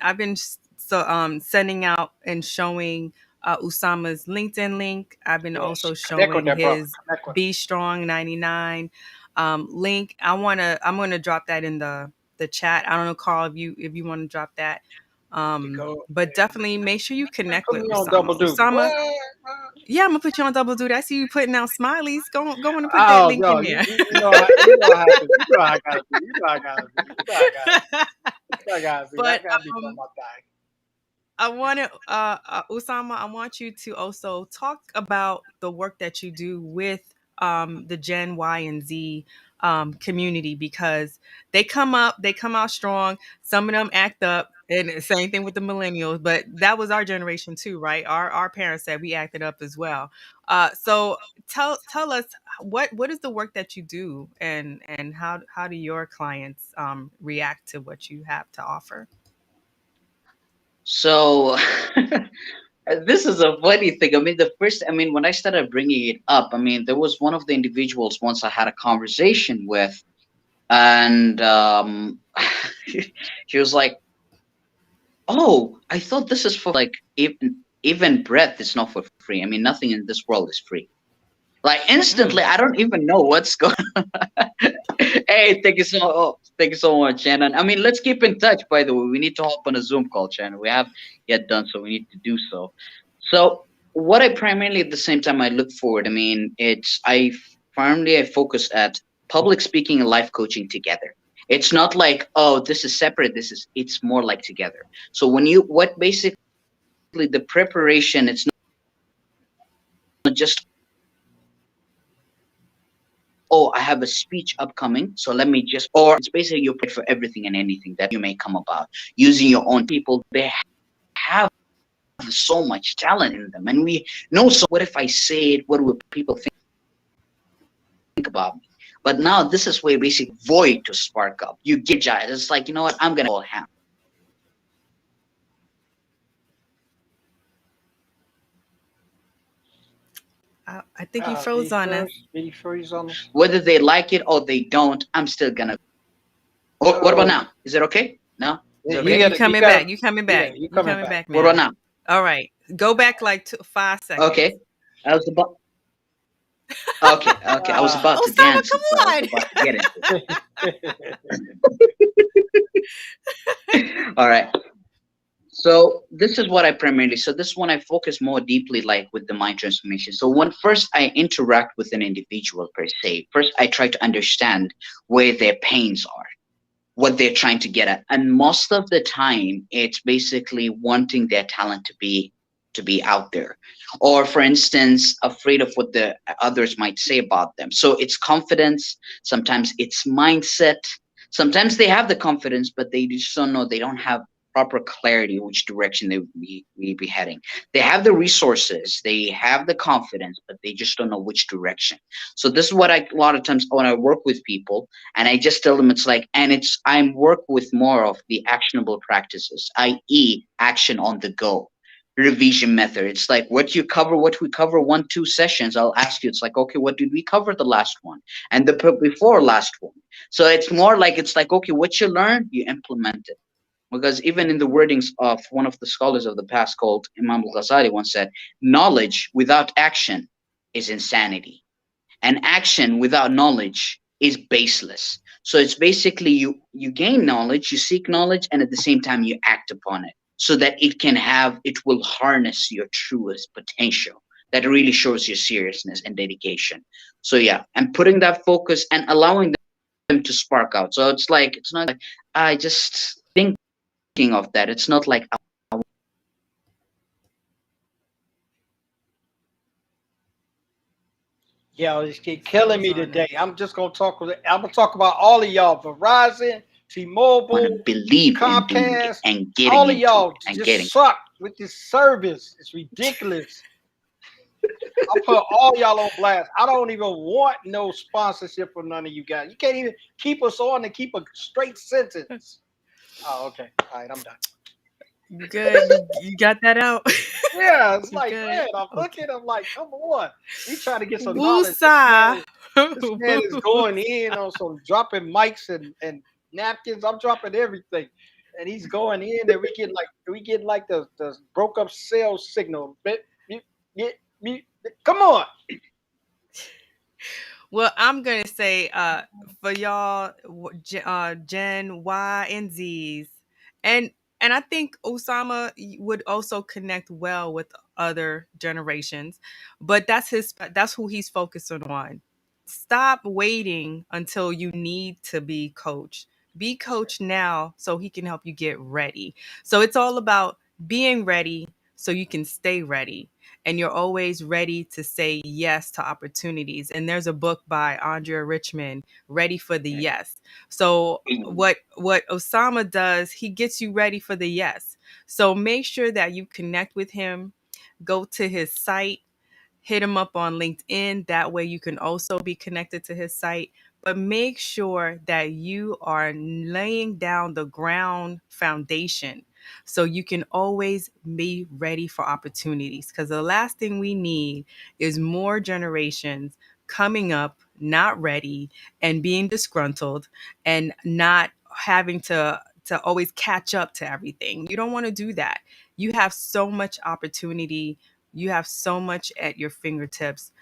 sending out and showing Usama's LinkedIn link. I've been Yes. also Connect with showing that brother. his Connect with him. Be Strong 99 link. I'm gonna drop that in the chat. I don't know, Carl, if you want to drop that. You go. But definitely make sure you Man, connect put with me on double Usama. duty. Usama, What? yeah, I'm gonna put you on double duty. I see you putting out smileys. Go on and put that Oh link no, in there. you know how to, you know how I gotta be. You know how I gotta be. You know how I gotta be. You know how I gotta be. I But gotta be on um, my thing. I want to, Usama, I want you to also talk about the work that you do with the Gen Y and Z community, because they come out strong. Some of them act up, and the same thing with the millennials. But that was our generation too, right? Our parents said we acted up as well. So tell us what is the work that you do, and how do your clients react to what you have to offer? So this is a funny thing. I mean, when I started bringing it up, I mean, there was one of the individuals once I had a conversation with, and she was like, "Oh, I thought this is for like even breath is not for free. I mean, nothing in this world is free." Like Mm. instantly, I don't even know what's going. Hey, thank you so much, Shannon. I mean, let's keep in touch. By the way, we need to hop on a Zoom call, Shannon. We have yet done so. We need to do so. So, what I primarily at the same time I look forward. I mean, I focus at public speaking and life coaching together. It's not like, oh, this is separate. It's more like together. So what basically the preparation, it's not just, oh, I have a speech upcoming, so let me just, or it's basically you're prepared for everything and anything that you may come about using your own people. They have so much talent in them, and we know. So, what if I say it? What will people think about me? But now this is where basic void to spark up. You get giant. It's like, you know what? I'm gonna all hands. I think you Did he froze on us. freeze? Did he freeze on us? Whether they like it or they don't, I'm still gonna. Oh, what about Oh, now? Is it okay? No, is yeah, it Yeah, you okay? you gotta, you coming gotta, back. You coming yeah, back. you You coming coming back. back What about now. now? All right. Go back like 5 seconds. Okay. I was about. Okay, okay. I was Ah. about to Osama, dance, so I was come about to get into it. All right. So this is what I primarily. So this one I focus more deeply, like with the mind transformation. So when first I interact with an individual per se, first I try to understand where their pains are, what they're trying to get at, and most of the time it's basically wanting their talent to be out there, or for instance afraid of what the others might say about them. So it's confidence, sometimes it's mindset, sometimes they have the confidence but they just don't know, they don't have proper clarity which direction they be heading. They have the resources, they have the confidence, but they just don't know which direction. So this is what I, a lot of times when I work with people, and I just tell them it's like, and it's I work with more of the actionable practices, i.e., action on the go, revision method. It's like what you cover, what we cover 1 2 sessions. I'll ask you, it's like, okay, what did we cover the last one and the before last one? So it's more like it's like, okay, what you learn, you implement it. Because even in the wordings of one of the scholars of the past called Imam al-Ghazali once said, knowledge without action is insanity, and action without knowledge is baseless. So it's basically you gain knowledge, you seek knowledge, and at the same time you act upon it so that it will harness your truest potential, that really shows your seriousness and dedication. So yeah, and putting that focus and allowing them to spark out. So it's not like I just thinking of that. It's not like Yo, it's keep I killing was me on it. today. I'm gonna talk about all of y'all. Verizon, want to T-Mobile, believe in doing it Comcast, and getting all of into it y'all and getting. just suck with this service. It's ridiculous. I put all y'all on blast. I don't even want no sponsorship from none of you guys. You can't even keep us on and keep a straight sentence. Oh, okay. All right, I'm done. You good? You got that out? Yeah, it's You like, good? man, I'm Okay. looking, I'm like, come on. We trying to get some knowledge. Woosah. This man is going in on some dropping mics and napkins. I'm dropping everything. And he's going in and we get like the broke up sales signal. Come on. Well, I'm gonna say, for y'all, Gen Y and Z's, and I think Osama would also connect well with other generations, but that's who he's focusing on. Stop waiting until you need to be coached. Be coached now so he can help you get ready. So it's all about being ready so you can stay ready, and you're always ready to say yes to opportunities. And there's a book by Andrea Richmond, Ready for the Yes. So what Osama does, he gets you ready for the yes. So make sure that you connect with him, go to his site, hit him up on LinkedIn. That way you can also be connected to his site. But make sure that you are laying down the ground foundation so you can always be ready for opportunities. Because the last thing we need is more generations coming up not ready and being disgruntled and not having to always catch up to everything. You don't want to do that. You have so much opportunity, you have so much at your fingertips.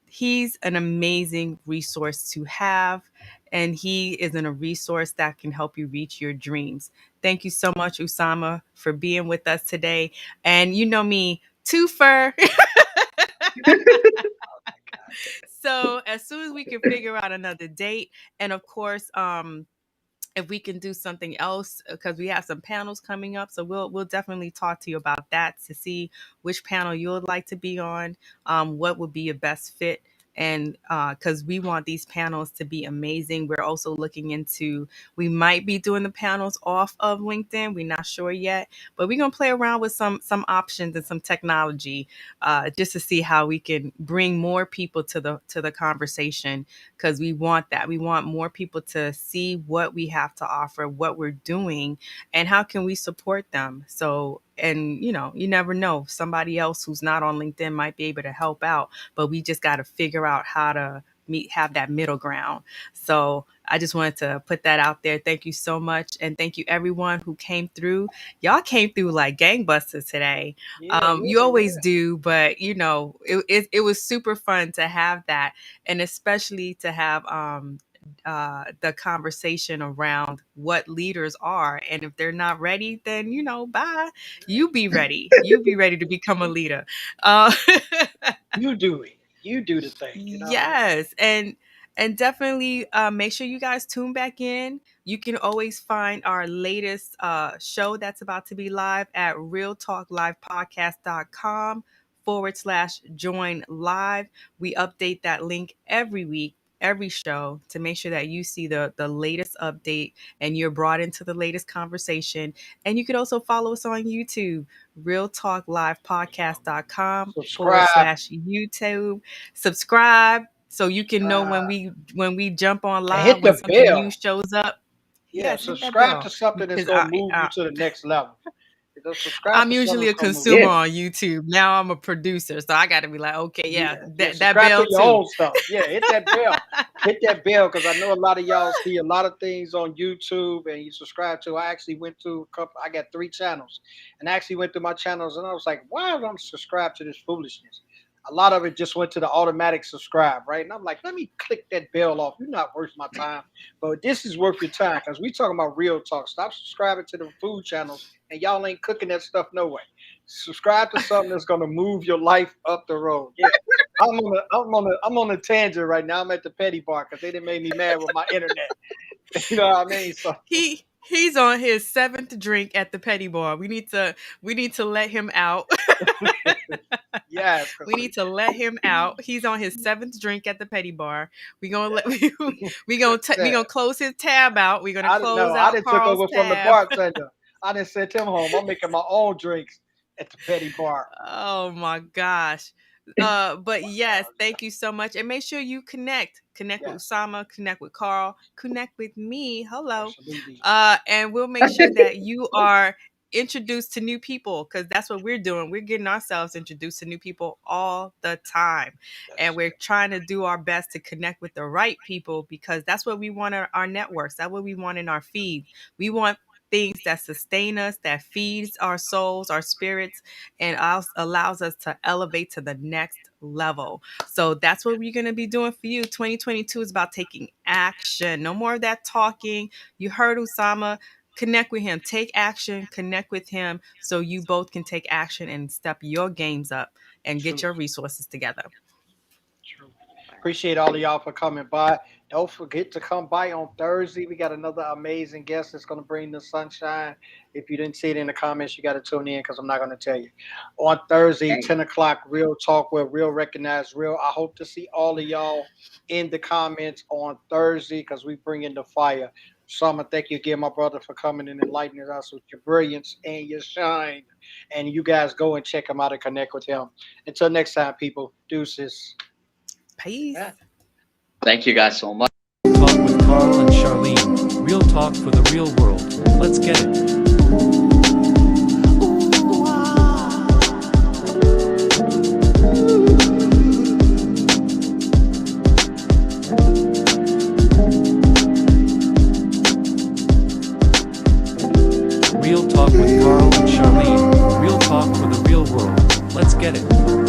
He's an amazing resource to have, and he is a resource that can help you reach your dreams. Thank you so much, Usama, for being with us today. And you know me, twofer. So as soon as we can figure out another date, and of course, if we can do something else, because we have some panels coming up, so we'll definitely talk to you about that to see which panel you would like to be on, what would be your best fit. And because we want these panels to be amazing, we're also looking into, we might be doing the panels off of LinkedIn, we're not sure yet, but we're going to play around with some options and some technology, just to see how we can bring more people to the conversation, because we want that. We want more people to see what we have to offer, what we're doing, and how can we support them. So, and you never know, somebody else who's not on LinkedIn might be able to help out, but we just got to figure out how to have that middle ground. So I just wanted to put that out there. Thank you so much. And thank you everyone who came through. Y'all came through like gangbusters today. Yeah, You yeah, always yeah. do, but it was super fun to have that, and especially to have the conversation around what leaders are. And if they're not ready, then, bye. You be ready. You be ready to become a leader. Uh, You do it. You do the thing. You know what I mean? yes. And definitely make sure you guys tune back in. You can always find our latest show that's about to be live at realtalklivepodcast.com/join live. We update that link every week, every show, to make sure that you see the latest update and you're brought into the latest conversation. And you could also follow us on YouTube, realtalklivepodcast.com forward Subscribe. slash YouTube. Subscribe so you can know Uh, when we jump on and live, hit when the something new bell. shows up. Yeah, Yes, hit that subscribe to bell something that's because gonna move you to the next level. Subscribe I'm to something usually that's a gonna move consumer you. Yeah. on YouTube. Now I'm a producer, so I got to be like, okay, Yeah, yeah, yeah. that Subscribe to bell your too. own stuff. Yeah, hit that bell. Hit that bell because I know a lot of y'all see a lot of things on YouTube and you subscribe to. I actually went to a couple. I got 3 channels, and I actually went through my channels and I was like, why am I subscribed to this foolishness? A lot of it just went to the automatic subscribe, right? And I'm like, let me click that bell off. You're not worth my time, but this is worth your time because we talking about real talk. Stop subscribing to the food channels, and y'all ain't cooking that stuff no way. Subscribe to something that's gonna move your life up the road. Yeah. I'm on a tangent right now. I'm at the petty bar because they didn't make me mad with my internet. You know what I mean? So He's on his 7th drink at the petty bar. We need to let him out. yes, We need to let him out. He's on his 7th drink at the petty bar. We gonna let we gonna close his tab out. We're gonna I didn't close know. I out didn't took Carl's over from the tab. bartender. I didn't send him home. I'm making my own drinks at the petty bar. Oh my gosh. But yes, thank you so much. And make sure you connect with Yes, Usama, connect with Carl, connect with me. Hello. absolutely. And we'll make sure that you are introduced to new people because that's what we're doing. We're getting ourselves introduced to new people all the time. And Yes, we're trying to do our best to connect with the right people because that's what we want in our networks. That's what we want in our feed. We want things that sustain us, that feeds our souls, our spirits, and allows us to elevate to the next level. So that's what we're going to be doing for you. 2022 is about taking action. No more of that talking. You heard Usama. Connect with him. Take action. Connect with him so you both can take action and step your games up and get truth, your resources together. truth. Appreciate all of y'all for coming by. Don't forget to come by on Thursday. We got another amazing guest that's going to bring the sunshine. If you didn't see it in the comments, you got to tune in because I'm not going to tell you. On Thursday, Hey, 10 o'clock, Real Talk, where real recognize real. I hope to see all of y'all in the comments on Thursday because we bring in the fire. So I'm going to thank you again, my brother, for coming and enlightening us with your brilliance and your shine. And you guys go and check him out and connect with him. Until next time, people, deuces. Peace. Yeah. thank you guys so much. Talk with Carl and Charlene. Real talk for the real world. Let's get it. Real talk with Carl and Charlene. Real talk for the real world. Let's get it.